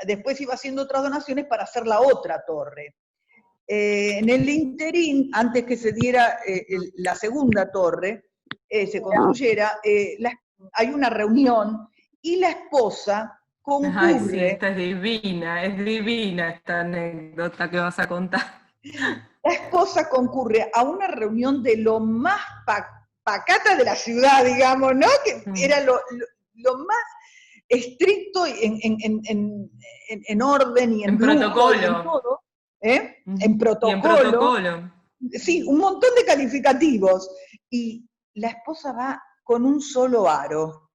después iba haciendo otras donaciones para hacer la otra torre. En el interín, antes que se diera la segunda torre, se construyera, hay una reunión y la esposa concurre.
Ay, sí, esta es divina esta anécdota que vas a contar.
La esposa concurre a una reunión de lo más pacata de la ciudad, digamos, ¿no? Que era lo más estricto en orden y en
protocolo.
Y en todo. En protocolo.
Y en protocolo.
Sí, un montón de calificativos. Y la esposa va con un solo aro.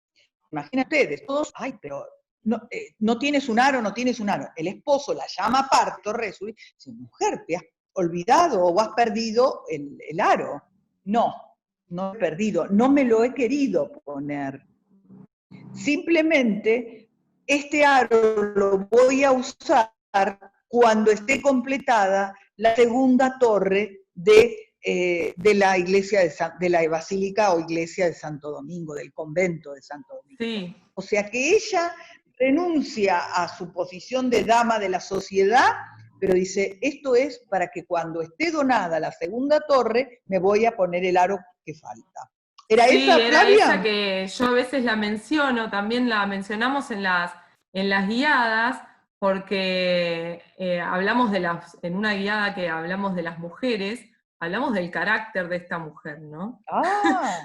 Imagínate ustedes, todos, ay, pero no tienes un aro, no tienes un aro. El esposo la llama aparte, Torresuri, dice, mujer, ¿te has olvidado o has perdido el aro? No he perdido, no me lo he querido poner. Simplemente, este aro lo voy a usar cuando esté completada la segunda torre de la iglesia de la Basílica o Iglesia de Santo Domingo, del convento de Santo Domingo.
Sí.
O sea que ella renuncia a su posición de dama de la sociedad, pero dice, esto es para que cuando esté donada la segunda torre, me voy a poner el aro que falta. ¿Era esa, Flavia?
Era esa que yo a veces la menciono, también la mencionamos en las guiadas, porque hablamos en una guiada que hablamos de las mujeres, hablamos del carácter de esta mujer, ¿no?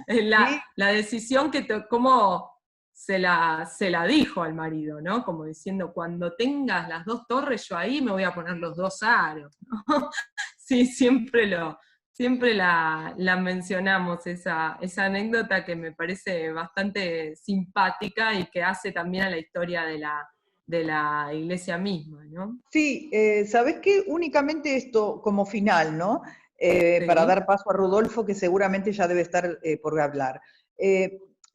La decisión cómo se la dijo al marido, ¿no? Como diciendo, cuando tengas las dos torres, yo ahí me voy a poner los dos aros, ¿no? Sí, siempre la mencionamos, esa anécdota que me parece bastante simpática y que hace también a la historia de la iglesia misma, ¿no?
Sí, ¿sabés qué? Únicamente esto como final, ¿no?
Sí.
Para dar paso a Rodolfo, que seguramente ya debe estar por hablar.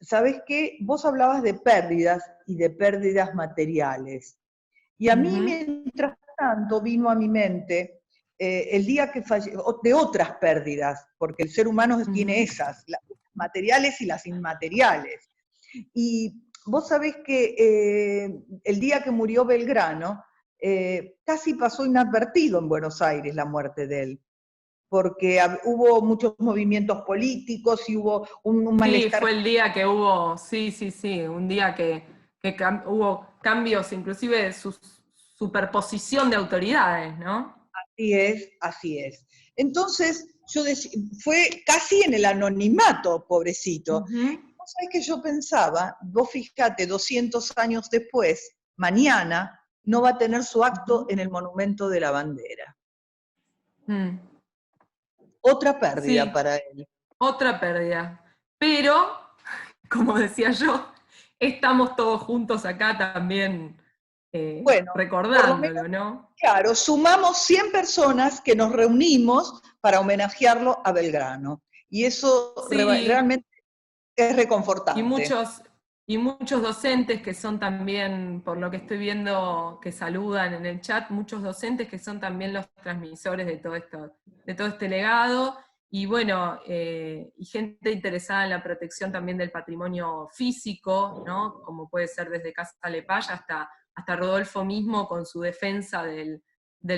¿Sabés qué? Vos hablabas de pérdidas y de pérdidas materiales. Y a mí, mientras tanto, vino a mi mente el día que falleció, de otras pérdidas, porque el ser humano tiene esas, las materiales y las inmateriales. Y vos sabés que el día que murió Belgrano, casi pasó inadvertido en Buenos Aires la muerte de él, porque hubo muchos movimientos políticos y hubo un malestar.
Sí, fue el día que hubo, sí, un día que hubo cambios, inclusive de su superposición de autoridades, ¿no?
Así es. Entonces, fue casi en el anonimato, pobrecito. ¿Vos sabés que yo pensaba? Vos fíjate, 200 años después, mañana, no va a tener su acto en el Monumento de la Bandera. Otra pérdida para él.
Otra pérdida. Pero, como decía yo, estamos todos juntos acá también recordándolo, ¿no?
Claro, sumamos 100 personas que nos reunimos para homenajearlo a Belgrano. Y eso realmente es reconfortante.
Y muchos docentes que son también, por lo que estoy viendo, que saludan en el chat, muchos docentes que son también los transmisores de todo este legado, y bueno, y gente interesada en la protección también del patrimonio físico, ¿no? Como puede ser desde Casa Lepage hasta hasta Rodolfo mismo con su defensa del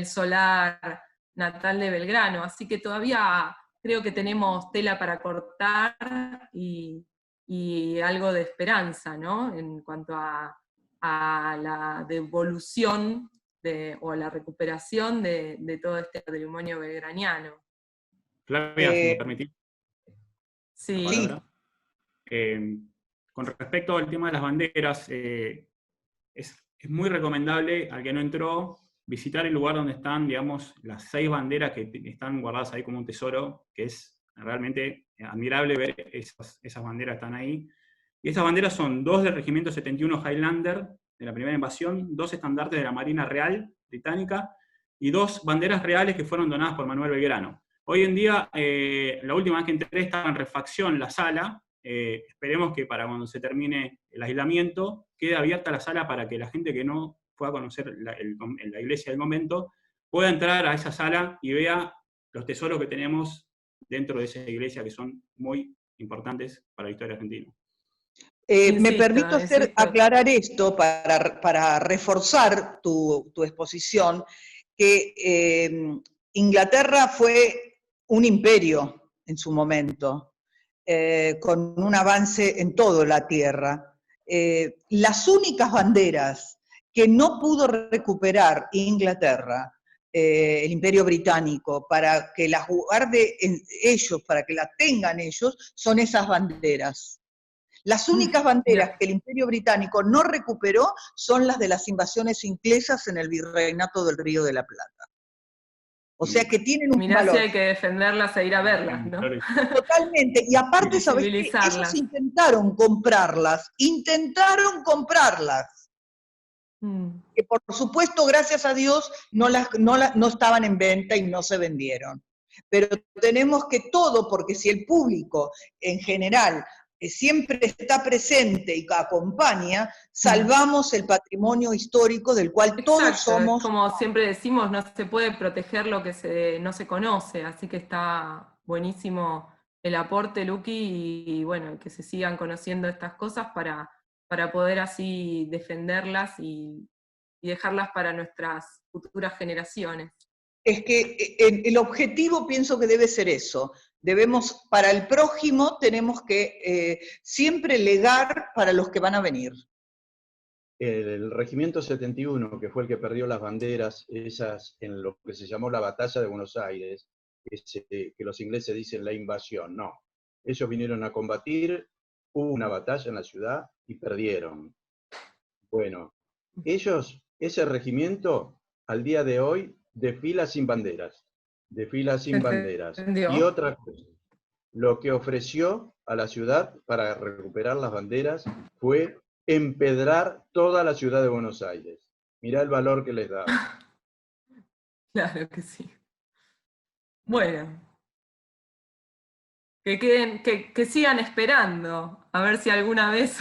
solar natal de Belgrano, así que todavía creo que tenemos tela para cortar y algo de esperanza, ¿no? En cuanto a la devolución o la recuperación de todo este patrimonio belgraniano.
Flavia, si me permitís
Sí.
la palabra. Con respecto al tema de las banderas, es muy recomendable al que no entró visitar el lugar donde están, digamos, las 6 banderas que están guardadas ahí como un tesoro, que es realmente admirable ver esas banderas que están ahí. Y esas banderas son 2 del Regimiento 71 Highlander, de la primera invasión, 2 estandartes de la Marina Real Británica, y 2 banderas reales que fueron donadas por Manuel Belgrano. Hoy en día, la última vez que entré estaba en refacción la sala. Esperemos que para cuando se termine el aislamiento quede abierta la sala para que la gente que no pueda conocer la iglesia del momento pueda entrar a esa sala y vea los tesoros que tenemos dentro de esa iglesia, que son muy importantes para la historia argentina.
Me permito aclarar esto para reforzar tu exposición, que Inglaterra fue un imperio en su momento, con un avance en toda la tierra. Las únicas banderas que no pudo recuperar Inglaterra, el Imperio Británico, para que las guarde ellos, para que las tengan ellos, son esas banderas. Las únicas banderas que el Imperio Británico no recuperó son las de las invasiones inglesas en el Virreinato del Río de la Plata. O sea que tienen un
Mirá,
valor.
si hay que defenderlas e ir a verlas, ¿no?
Totalmente. Y aparte, ¿sabés qué? Ellos intentaron comprarlas. Que por supuesto, gracias a Dios, no estaban en venta y no se vendieron. Pero tenemos que todo, porque si el público en general siempre está presente y acompaña, salvamos el patrimonio histórico del cual todos somos.
Como siempre decimos, no se puede proteger lo que no se conoce, así que está buenísimo el aporte, Luqui, y bueno, que se sigan conociendo estas cosas para poder así defenderlas y dejarlas para nuestras futuras generaciones.
Es que el objetivo pienso que debe ser eso. Debemos, para el prójimo, tenemos que siempre legar para los que van a venir.
El Regimiento 71, que fue el que perdió las banderas, esas en lo que se llamó la Batalla de Buenos Aires, que los ingleses dicen la invasión, no. Ellos vinieron a combatir, hubo una batalla en la ciudad y perdieron. Bueno, ese regimiento, al día de hoy, desfila sin banderas. Y otra cosa, lo que ofreció a la ciudad para recuperar las banderas fue empedrar toda la ciudad de Buenos Aires. Mirá el valor que les da.
Claro que sí. Bueno. Que sigan esperando, a ver si alguna vez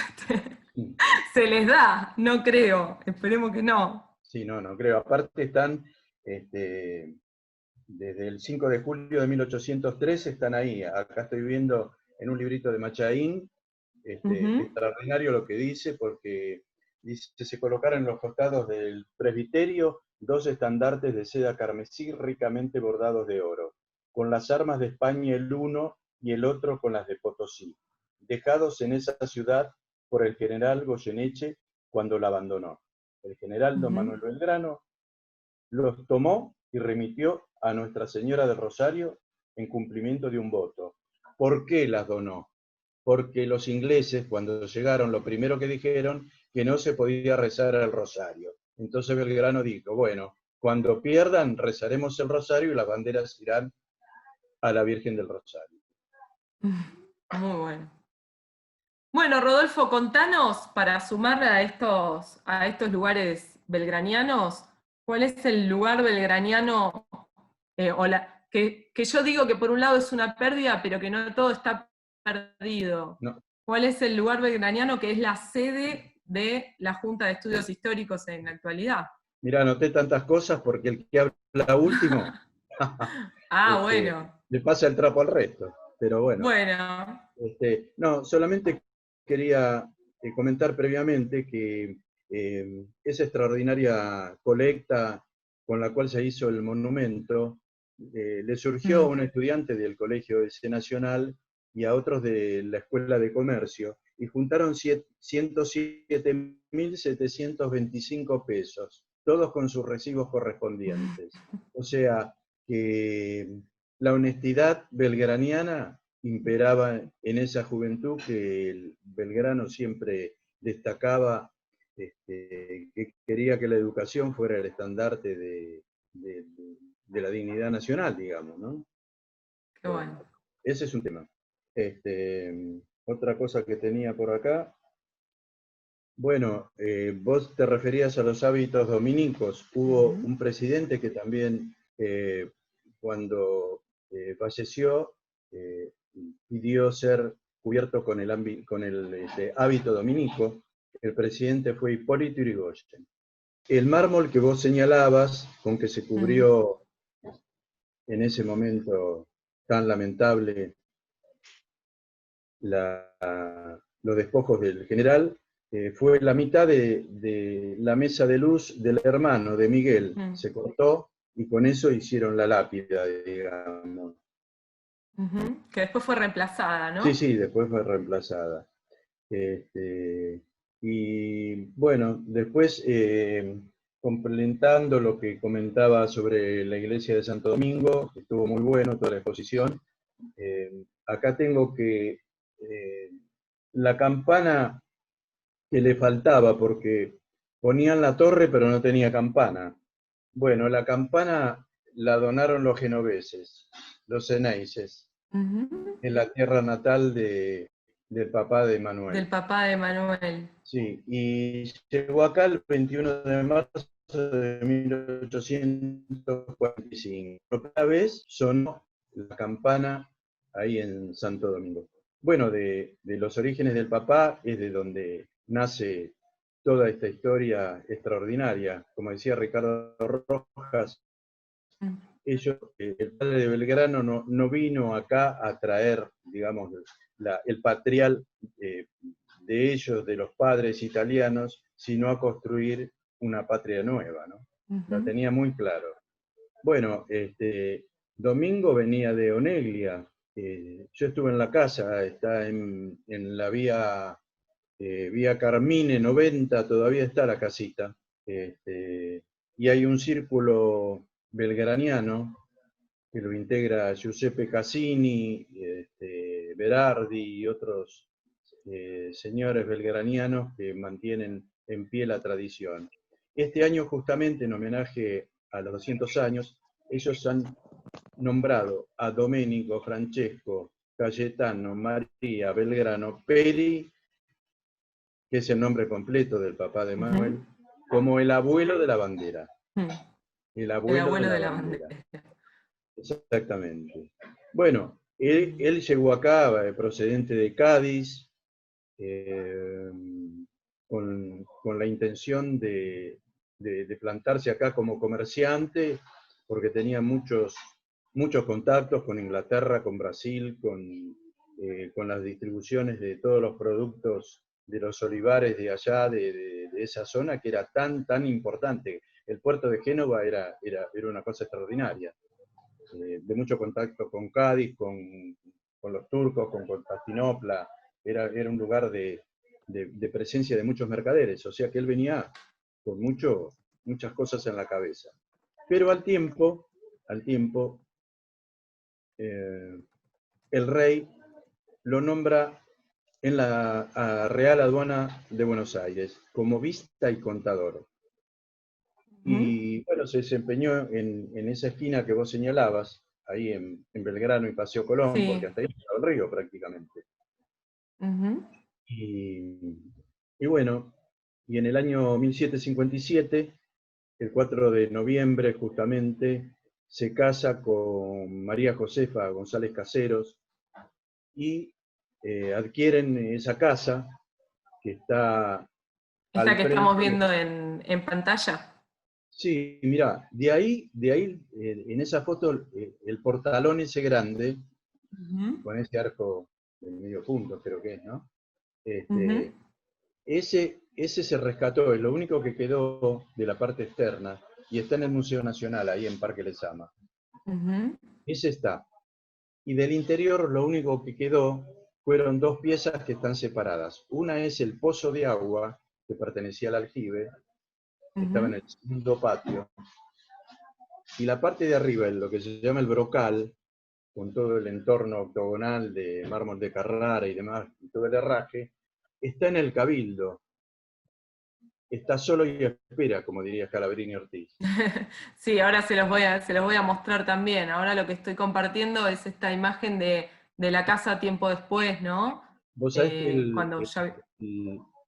se les da. No creo, esperemos que no.
Sí, no creo. Aparte están, desde el 5 de julio de 1803 están ahí. Acá estoy viendo en un librito de Machaín, extraordinario lo que dice, porque dice, se colocaron en los costados del presbiterio 2 estandartes de seda carmesí ricamente bordados de oro, con las armas de España el uno y el otro con las de Potosí, dejados en esa ciudad por el general Goyeneche cuando la abandonó. El general don Manuel Belgrano los tomó y remitió a Nuestra Señora del Rosario en cumplimiento de un voto. ¿Por qué las donó? Porque los ingleses, cuando llegaron, lo primero que dijeron, que no se podía rezar el rosario. Entonces Belgrano dijo, bueno, cuando pierdan, rezaremos el rosario y las banderas irán a la Virgen del Rosario.
Muy bueno. Bueno, Rodolfo, contanos, para sumarle a estos lugares belgranianos, ¿cuál es el lugar belgraniano, que yo digo que por un lado es una pérdida, pero que no todo está perdido?
No.
¿Cuál es el lugar belgraniano que es la sede de la Junta de Estudios Históricos en la actualidad?
Mira, anoté tantas cosas porque el que habla último
bueno.
le pasa el trapo al resto. Pero bueno.
Bueno.
No, solamente quería comentar previamente que esa extraordinaria colecta con la cual se hizo el monumento, le surgió a un estudiante del Colegio S. Nacional y a otros de la Escuela de Comercio, y juntaron 107.725 pesos, todos con sus recibos correspondientes. O sea, que la honestidad belgraniana imperaba en esa juventud que el Belgrano siempre destacaba, que quería que la educación fuera el estandarte de la dignidad nacional, digamos, ¿no?
Qué bueno.
Ese es un tema. Otra cosa que tenía por acá. Bueno, vos te referías a los hábitos dominicos. Hubo un presidente que también, cuando falleció, pidió ser cubierto con el hábito dominico. El presidente fue Hipólito Yrigoyen. El mármol que vos señalabas, con que se cubrió en ese momento tan lamentable los despojos del general, fue la mitad de la mesa de luz del hermano de Miguel. Se cortó y con eso hicieron la lápida, digamos.
Que después fue reemplazada, ¿no?
Sí, después fue reemplazada. Y bueno, después, complementando lo que comentaba sobre la iglesia de Santo Domingo, que estuvo muy bueno toda la exposición, acá tengo que la campana que le faltaba, porque ponían la torre pero no tenía campana. Bueno, la campana la donaron los genoveses, los Ceneices, en la tierra natal del papá de Manuel.
Del papá de Manuel.
Sí, y llegó acá el 21 de marzo de 1845. Por primera vez sonó la campana ahí en Santo Domingo. Bueno, de los orígenes del papá es de donde nace toda esta historia extraordinaria. Como decía Ricardo Rojas, el padre de Belgrano no vino acá a traer, digamos, el patrial de ellos, de los padres italianos, sino a construir una patria nueva, ¿no? La tenía muy claro. Bueno, Domingo venía de Oneglia. Yo estuve en la casa, está en la vía Carmine 90, todavía está la casita. Y hay un círculo belgraniano que lo integra Giuseppe Cassini, Berardi y otros señores belgranianos que mantienen en pie la tradición. Este año, justamente en homenaje a los 200 años, ellos han nombrado a Domenico Francesco Cayetano María Belgrano Peri, que es el nombre completo del papá de Manuel, como el abuelo de la bandera. El abuelo de la bandera. Exactamente. Bueno, él llegó acá procedente de Cádiz, con la intención de plantarse acá como comerciante, porque tenía muchos contactos con Inglaterra, con Brasil, con las distribuciones de todos los productos de los olivares de allá, de esa zona, que era tan importante. El puerto de Génova era una cosa extraordinaria, de mucho contacto con Cádiz, con los turcos, con Constantinopla. Era un lugar de presencia de muchos mercaderes, o sea que él venía con muchas cosas en la cabeza. Pero al tiempo, el rey lo nombra en la Real Aduana de Buenos Aires como vista y contador. Y bueno, se desempeñó en esa esquina que vos señalabas, ahí en Belgrano y Paseo Colón, sí, porque hasta ahí está el río prácticamente. Y bueno, y en el año 1757, el 4 de noviembre justamente, se casa con María Josefa González Caseros y adquieren esa casa que está...
¿Esta que estamos viendo en pantalla?
Sí, mirá, de ahí en esa foto, el portalón ese grande, con ese arco de medio punto, creo que es, ¿no? Ese se rescató, es lo único que quedó de la parte externa, y está en el Museo Nacional, ahí en Parque Lezama.
Ujú.
Ese está. Y del interior lo único que quedó fueron dos piezas que están separadas. Una es el pozo de agua, que pertenecía al aljibe, estaba en
Ujú.
el segundo patio, y la parte de arriba, lo que se llama el brocal, con todo el entorno octogonal de mármol de Carrara y demás, y todo el herraje, está en el Cabildo. Está solo y espera, como diría Scalabrini Ortiz.
Sí, ahora se los voy a mostrar también. Ahora lo que estoy compartiendo es esta imagen de la casa tiempo después, ¿no?
Vos sabés que
Cuando ya...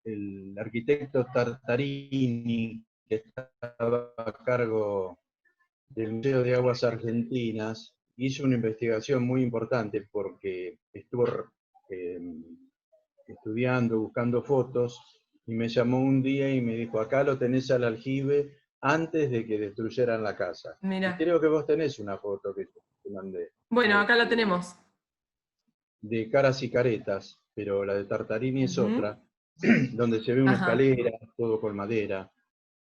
el arquitecto Tartarini, que estaba a cargo del Museo de Aguas Argentinas, hizo una investigación muy importante porque estuvo eh, estudiando, buscando fotos, y me llamó un día y me dijo, acá lo tenés al aljibe antes de que destruyeran la casa. Y
Mira.
creo que vos tenés una foto que te mandé,
Bueno, acá lo
este,
tenemos.
de Caras y Caretas, pero la de Tartarini es
Ujú.
otra, donde se ve una
Ajá,
escalera, todo con madera.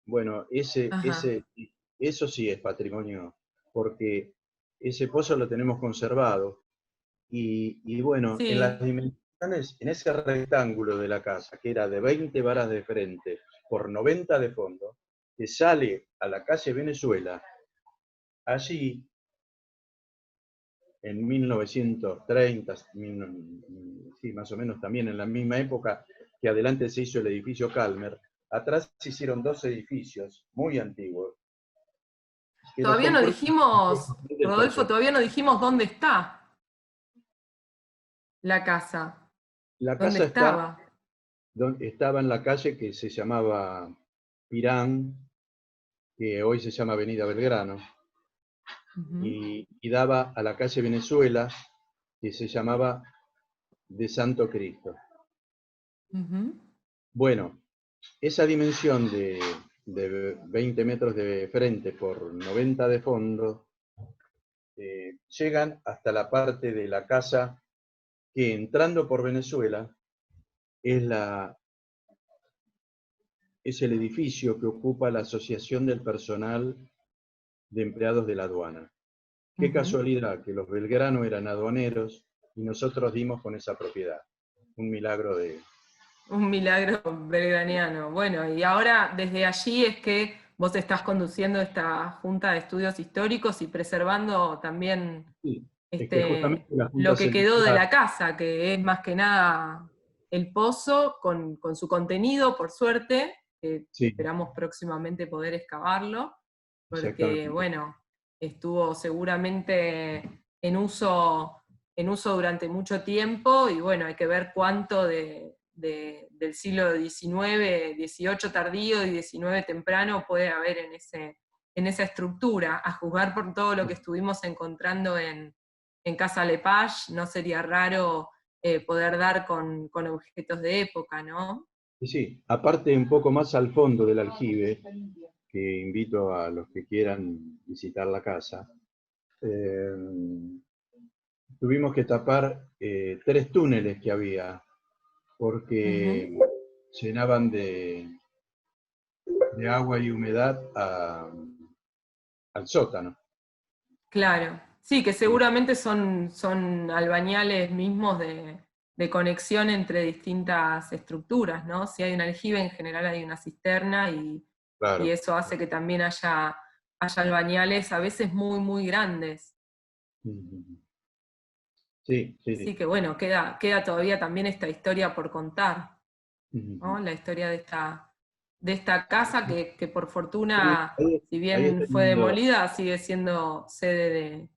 Bueno,
ajá.
eso sí es patrimonio, porque ese pozo lo tenemos conservado. Y bueno, en las
Sí,
dimensiones, en ese rectángulo de la casa, que era de 20 varas de frente por 90 de fondo, que sale a la calle Venezuela, allí en 1930, sí, más o menos también en la misma época que adelante se hizo el edificio Calmer, atrás se hicieron dos edificios muy antiguos, que los
todavía no
componen
dijimos,
del
Rodolfo,
pozo.
todavía no dijimos dónde está la casa,
La
dónde
casa
estaba.
estaba en la calle que se llamaba Pirán, que hoy se llama Avenida Belgrano,
Ujú,
y daba a la calle Venezuela, que se llamaba de Santo Cristo.
ujú.
Bueno, esa dimensión de 20 metros de frente por 90 de fondo, llegan hasta la parte de la casa que, entrando por Venezuela, es, es el edificio que ocupa la Asociación del Personal de Empleados de la Aduana. Qué
Ujú.
casualidad que los Belgrano eran aduaneros y nosotros dimos con esa propiedad. Un milagro de...
Un milagro belgraniano. Bueno, y ahora desde allí es que vos estás conduciendo esta Junta de Estudios Históricos y preservando también
Sí, es que justamente la
lo
Junta
que quedó de
Central,
la casa, que es más que nada el pozo con su contenido, por suerte, que
sí,
esperamos próximamente poder excavarlo, porque
exactamente.
bueno, estuvo seguramente en uso durante mucho tiempo y bueno, hay que ver cuánto del siglo XIX, XVIII tardío y XIX temprano puede haber en esa estructura, a juzgar por todo lo que estuvimos encontrando en Casa Lepage, no sería raro poder dar con objetos de época, ¿no?
Y sí, aparte un poco más al fondo del aljibe, que invito a los que quieran visitar la casa, eh, tuvimos que tapar 3 túneles que había,
Ujú.
porque llenaban de agua y humedad al sótano.
Claro, sí, que
Y,
seguramente son albañales mismos de conexión entre distintas estructuras, ¿no? Si hay un aljibe, en general hay una cisterna y
claro.
eso hace que también haya albañales a veces muy, muy grandes.
Sí, sí,
Así
sí.
que bueno, queda todavía también esta historia por contar, ¿no?
Ujú.
La historia de esta casa que por
Sí,
fortuna, si
ahí
bien
estoy
fue
viendo,
demolida, sigue siendo sede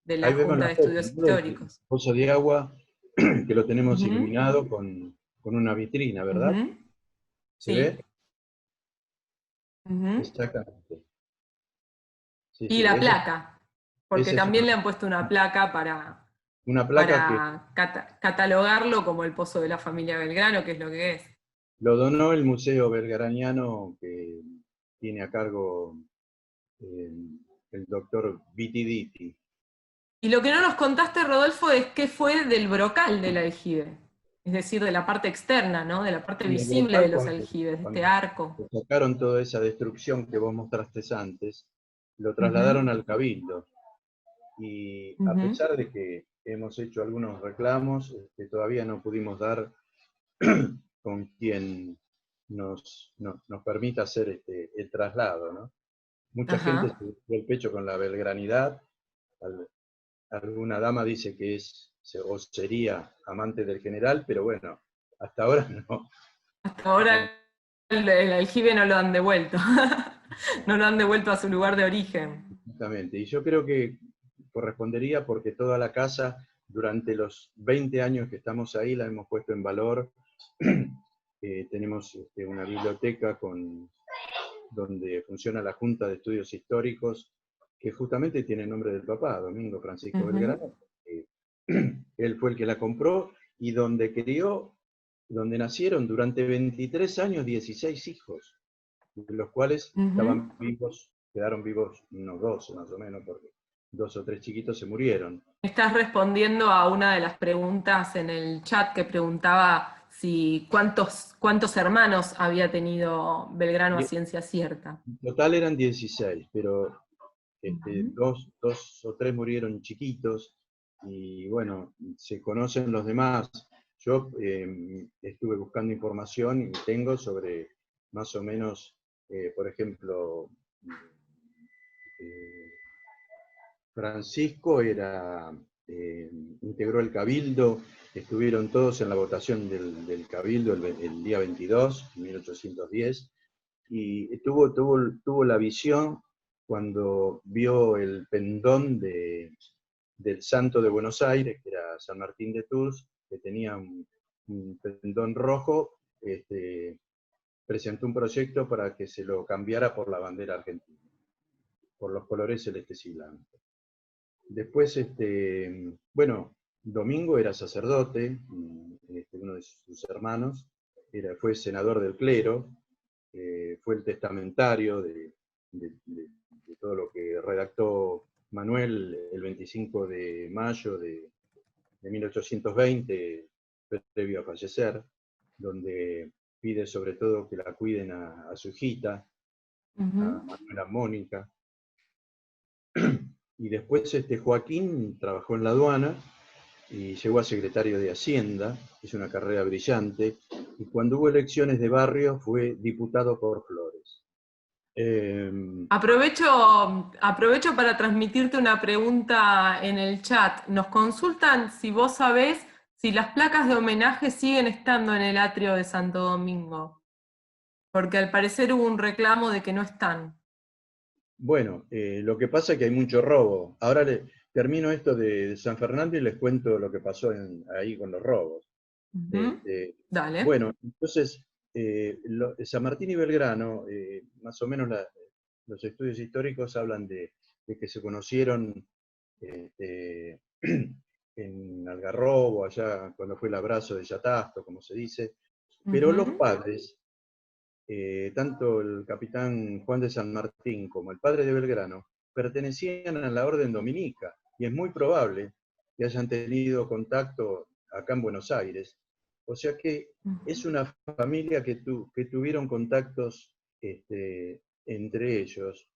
de la
ahí vemos
Junta
la
de
foto,
Estudios
¿no? Del
Históricos.
pozo de agua, que lo tenemos
Ujú,
iluminado con una vitrina, ¿verdad?
ujú,
¿Se ve?
sí. Ujú.
Exactamente. Sí,
Y
sí,
la placa, porque
esa es
también le han puesto una placa
una placa que
para catalogarlo como el pozo de la familia Belgrano, que es lo que es.
lo donó el Museo Belgraniano, que tiene a cargo eh, el doctor Viti Ditti.
Y lo que no nos contaste, Rodolfo, es qué fue del brocal del aljibe. es decir, de la parte externa, ¿no? De la parte
Y el
visible de
volcán,
los aljibes, de este arco.
sacaron toda esa destrucción que vos mostraste antes, lo trasladaron al Cabildo. Y a
Ujú.
pesar de que hemos hecho algunos reclamos, todavía no pudimos dar con quien nos permita hacer el traslado, ¿no? Mucha gente se
Ajá.
dio el pecho con la belgranidad. Alguna dama dice que o sería amante del general, pero bueno, hasta ahora no.
Hasta ahora el aljibe no lo han devuelto. No lo han devuelto a su lugar de origen.
Exactamente. Y yo creo que correspondería porque toda la casa, durante los 20 años que estamos ahí, la hemos puesto en valor. Tenemos una biblioteca donde funciona la Junta de Estudios Históricos, que justamente tiene el nombre del papá, Domingo Francisco
Ujú.
Belgrano. Él fue el que la compró y donde nacieron durante 23 años 16 hijos, de los cuales
Ujú.
quedaron vivos unos 12 más o menos, porque 2 o 3 chiquitos se murieron.
Estás respondiendo a una de las preguntas en el chat que preguntaba si cuántos hermanos había tenido Belgrano a
Y
ciencia cierta.
en total eran 16, pero
Ujú.
dos o tres murieron chiquitos, y bueno, se conocen los demás. Yo estuve buscando información y tengo sobre más o menos, por ejemplo, eh, Francisco integró el Cabildo, estuvieron todos en la votación del Cabildo el día 22, 1810, y tuvo la visión cuando vio el pendón del Santo de Buenos Aires, que era San Martín de Tours, que tenía un pendón rojo. Presentó un proyecto para que se lo cambiara por la bandera argentina, por los colores celestes y blancos. Después, bueno, Domingo era sacerdote, uno de sus hermanos, fue senador del clero, fue el testamentario de todo lo que redactó Manuel el 25 de mayo de 1820, previo a fallecer, donde pide sobre todo que la cuiden a su hijita, a
Ujú.
Manuela Mónica. Y después Joaquín trabajó en la aduana y llegó a secretario de Hacienda, hizo una carrera brillante, y cuando hubo elecciones de barrio fue diputado por Flores.
Aprovecho para transmitirte una pregunta en el chat. Nos consultan si vos sabés si las placas de homenaje siguen estando en el atrio de Santo Domingo, porque al parecer hubo un reclamo de que no están.
Bueno, lo que pasa es que hay mucho robo. Ahora termino esto de San Fernando y les cuento lo que pasó ahí con los robos.
Ujú. Dale.
Bueno, entonces, San Martín y Belgrano, más o menos los estudios históricos hablan de que se conocieron en Algarrobo, allá cuando fue el abrazo de Yatasto, como se dice, pero los
Ujú.
padres, tanto el capitán Juan de San Martín como el padre de Belgrano, pertenecían a la orden dominica, y es muy probable que hayan tenido contacto acá en Buenos Aires. O sea que es
Ujú.
una familia que tuvieron contactos entre ellos,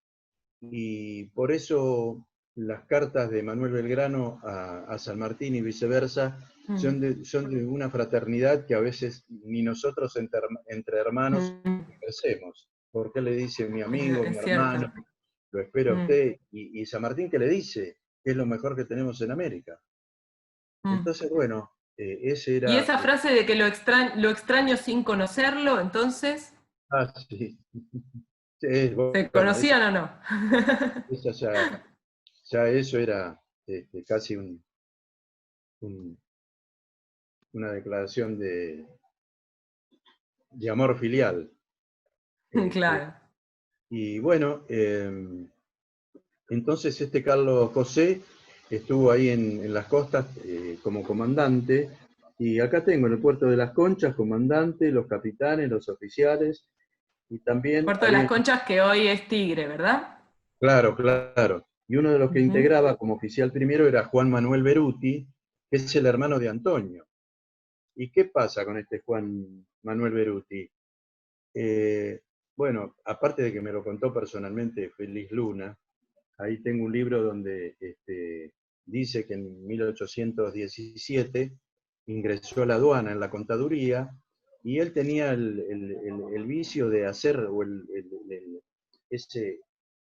y por eso las cartas de Manuel Belgrano a San Martín y viceversa son de una fraternidad que a veces ni nosotros entre hermanos
Mm.
ejercemos. Porque le dice mi amigo, mi
Es cierto.
hermano, lo espero a
Mm.
usted, y San Martín que le dice que es lo mejor que tenemos en América.
Mm.
Entonces, bueno, ese
Y
era...
esa frase de que lo extraño sin conocerlo, entonces,
sí. Sí,
¿se
bueno,
conocían o no?
ya eso era casi una declaración de amor filial.
Claro.
Y bueno, entonces Carlos José estuvo ahí en las costas como comandante, y acá tengo en el puerto de Las Conchas, comandante, los capitanes, los oficiales, y también
Puerto de las
había,
Conchas, que hoy es Tigre, ¿verdad?
claro, claro, y uno de los que
Ujú.
integraba como oficial primero era Juan Manuel Beruti, que es el hermano de Antonio. ¿Y qué pasa con este Juan Manuel Beruti? Bueno, aparte de que me lo contó personalmente Feliz Luna, ahí tengo un libro donde dice que en 1817 ingresó a la aduana en la contaduría y él tenía el vicio de hacer, o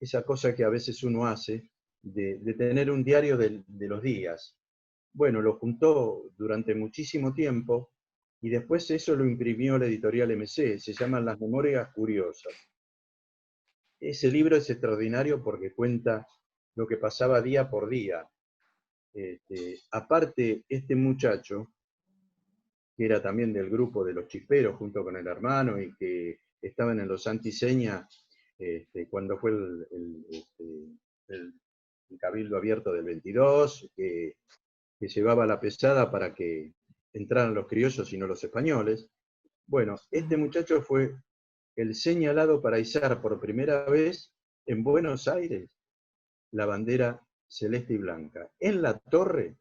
esa cosa que a veces uno hace, de tener un diario de los días. Bueno, lo juntó durante muchísimo tiempo y después eso lo imprimió la editorial MC, se llaman Las Memorias Curiosas. Ese libro es extraordinario porque cuenta lo que pasaba día por día. Aparte, este muchacho, que era también del grupo de los chisperos junto con el hermano y que estaban en los antiseña cuando fue el Cabildo Abierto del 22, que llevaba la pesada para que entraran los criollos y no los españoles. Bueno, este muchacho fue el señalado para izar por primera vez en Buenos Aires la bandera celeste y blanca, en la torre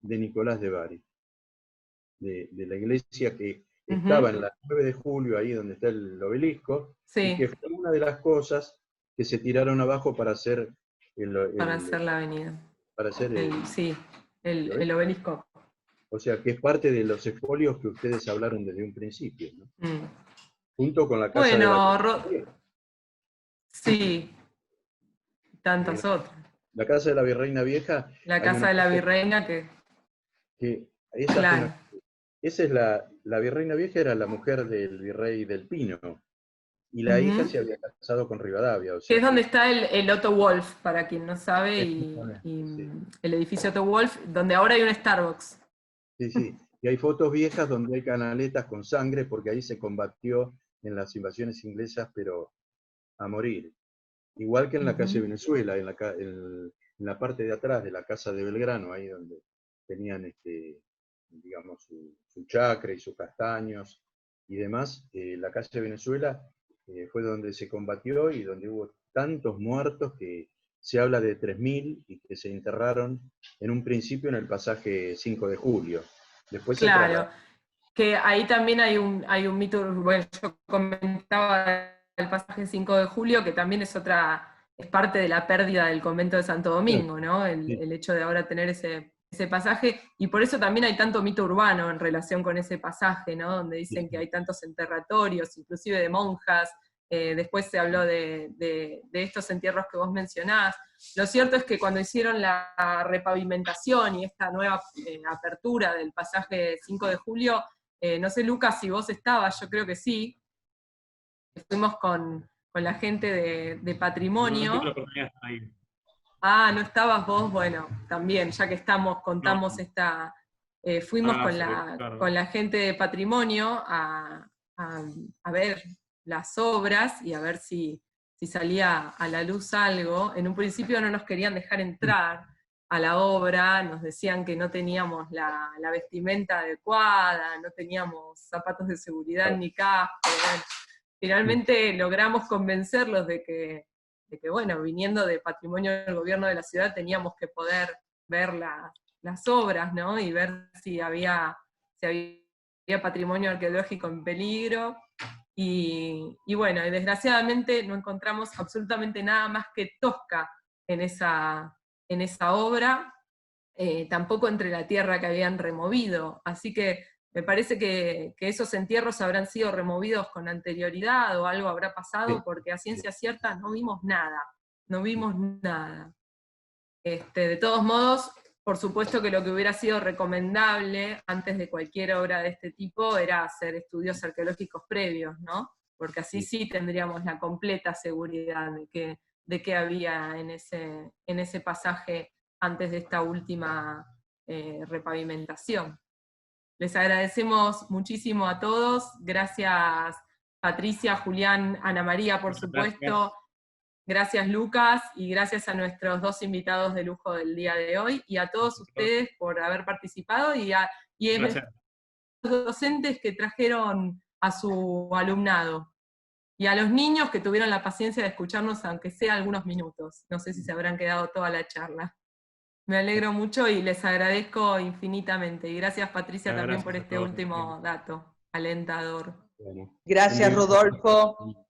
de Nicolás de Bari, de la iglesia que estaba en la 9 de julio, ahí donde está el obelisco,
Sí.
y que fue una de las cosas que se tiraron abajo para hacer
para hacer la avenida.
Para hacer
el obelisco.
O sea, que es parte de los expolios que ustedes hablaron desde un principio, ¿no? Junto con la casa de la
sí, tantas otras.
La casa de la Virreina Vieja.
La casa de la Virreina
esa
claro.
Esa es la Virreina Vieja, era la mujer del virrey del Pino. Y la hija se había casado con Rivadavia. O sea,
que es donde está el Otto Wolf, para quien no sabe, y
sí.
el edificio Otto Wolf, donde ahora hay un Starbucks.
Sí, sí. Y hay fotos viejas donde hay canaletas con sangre, porque ahí se combatió en las invasiones inglesas, pero a morir. Igual que en la calle Venezuela, en la parte de atrás de la casa de Belgrano, ahí donde tenían digamos, su chacra y sus castaños y demás, la calle Venezuela fue donde se combatió y donde hubo tantos muertos que se habla de 3.000 y que se enterraron en un principio en el pasaje 5 de julio. Después
claro, que ahí también hay un mito, bueno, yo comentaba el pasaje 5 de julio, que también es parte de la pérdida del convento de Santo Domingo, ¿no? El hecho de ahora tener ese pasaje, y por eso también hay tanto mito urbano en relación con ese pasaje, ¿no? Donde dicen que hay tantos enterratorios, inclusive de monjas. Después se habló de estos entierros que vos mencionás. Lo cierto es que cuando hicieron la repavimentación y esta nueva apertura del pasaje 5 de julio, no sé, Lucas, si vos estabas, yo creo que sí, fuimos con la gente de Patrimonio.
No, ahí.
Ah, ¿no estabas vos? Bueno, también, ya que contamos esta... fuimos con la gente de Patrimonio a ver las obras y a ver si salía a la luz algo. En un principio no nos querían dejar entrar a la obra, nos decían que no teníamos la vestimenta adecuada, no teníamos zapatos de seguridad ni casco. Bueno, finalmente logramos convencerlos de que, bueno, viniendo de Patrimonio del Gobierno de la Ciudad, teníamos que poder ver las obras, ¿no? Y ver si había patrimonio arqueológico en peligro. Y bueno, y desgraciadamente no encontramos absolutamente nada más que Tosca en esa obra, tampoco entre la tierra que habían removido. Así que me parece que esos entierros habrán sido removidos con anterioridad o algo habrá pasado, porque a ciencia cierta no vimos nada. De todos modos, por supuesto que lo que hubiera sido recomendable antes de cualquier obra de este tipo era hacer estudios arqueológicos previos, ¿no? Porque así sí tendríamos la completa seguridad de que había en ese pasaje antes de esta última repavimentación. Les agradecemos muchísimo a todos. Gracias Patricia, Julián, Ana María, por supuesto. Gracias Lucas, y gracias a nuestros dos invitados de lujo del día de hoy, y a todos ustedes por haber participado, y a los docentes que trajeron a su alumnado, y a los niños que tuvieron la paciencia de escucharnos, aunque sea algunos minutos. No sé si se habrán quedado toda la charla. Me alegro mucho y les agradezco infinitamente. Y gracias, Patricia, también
Gracias
por
a
este
todos.
último dato alentador.
Bueno,
Gracias,
un gusto.
Rodolfo.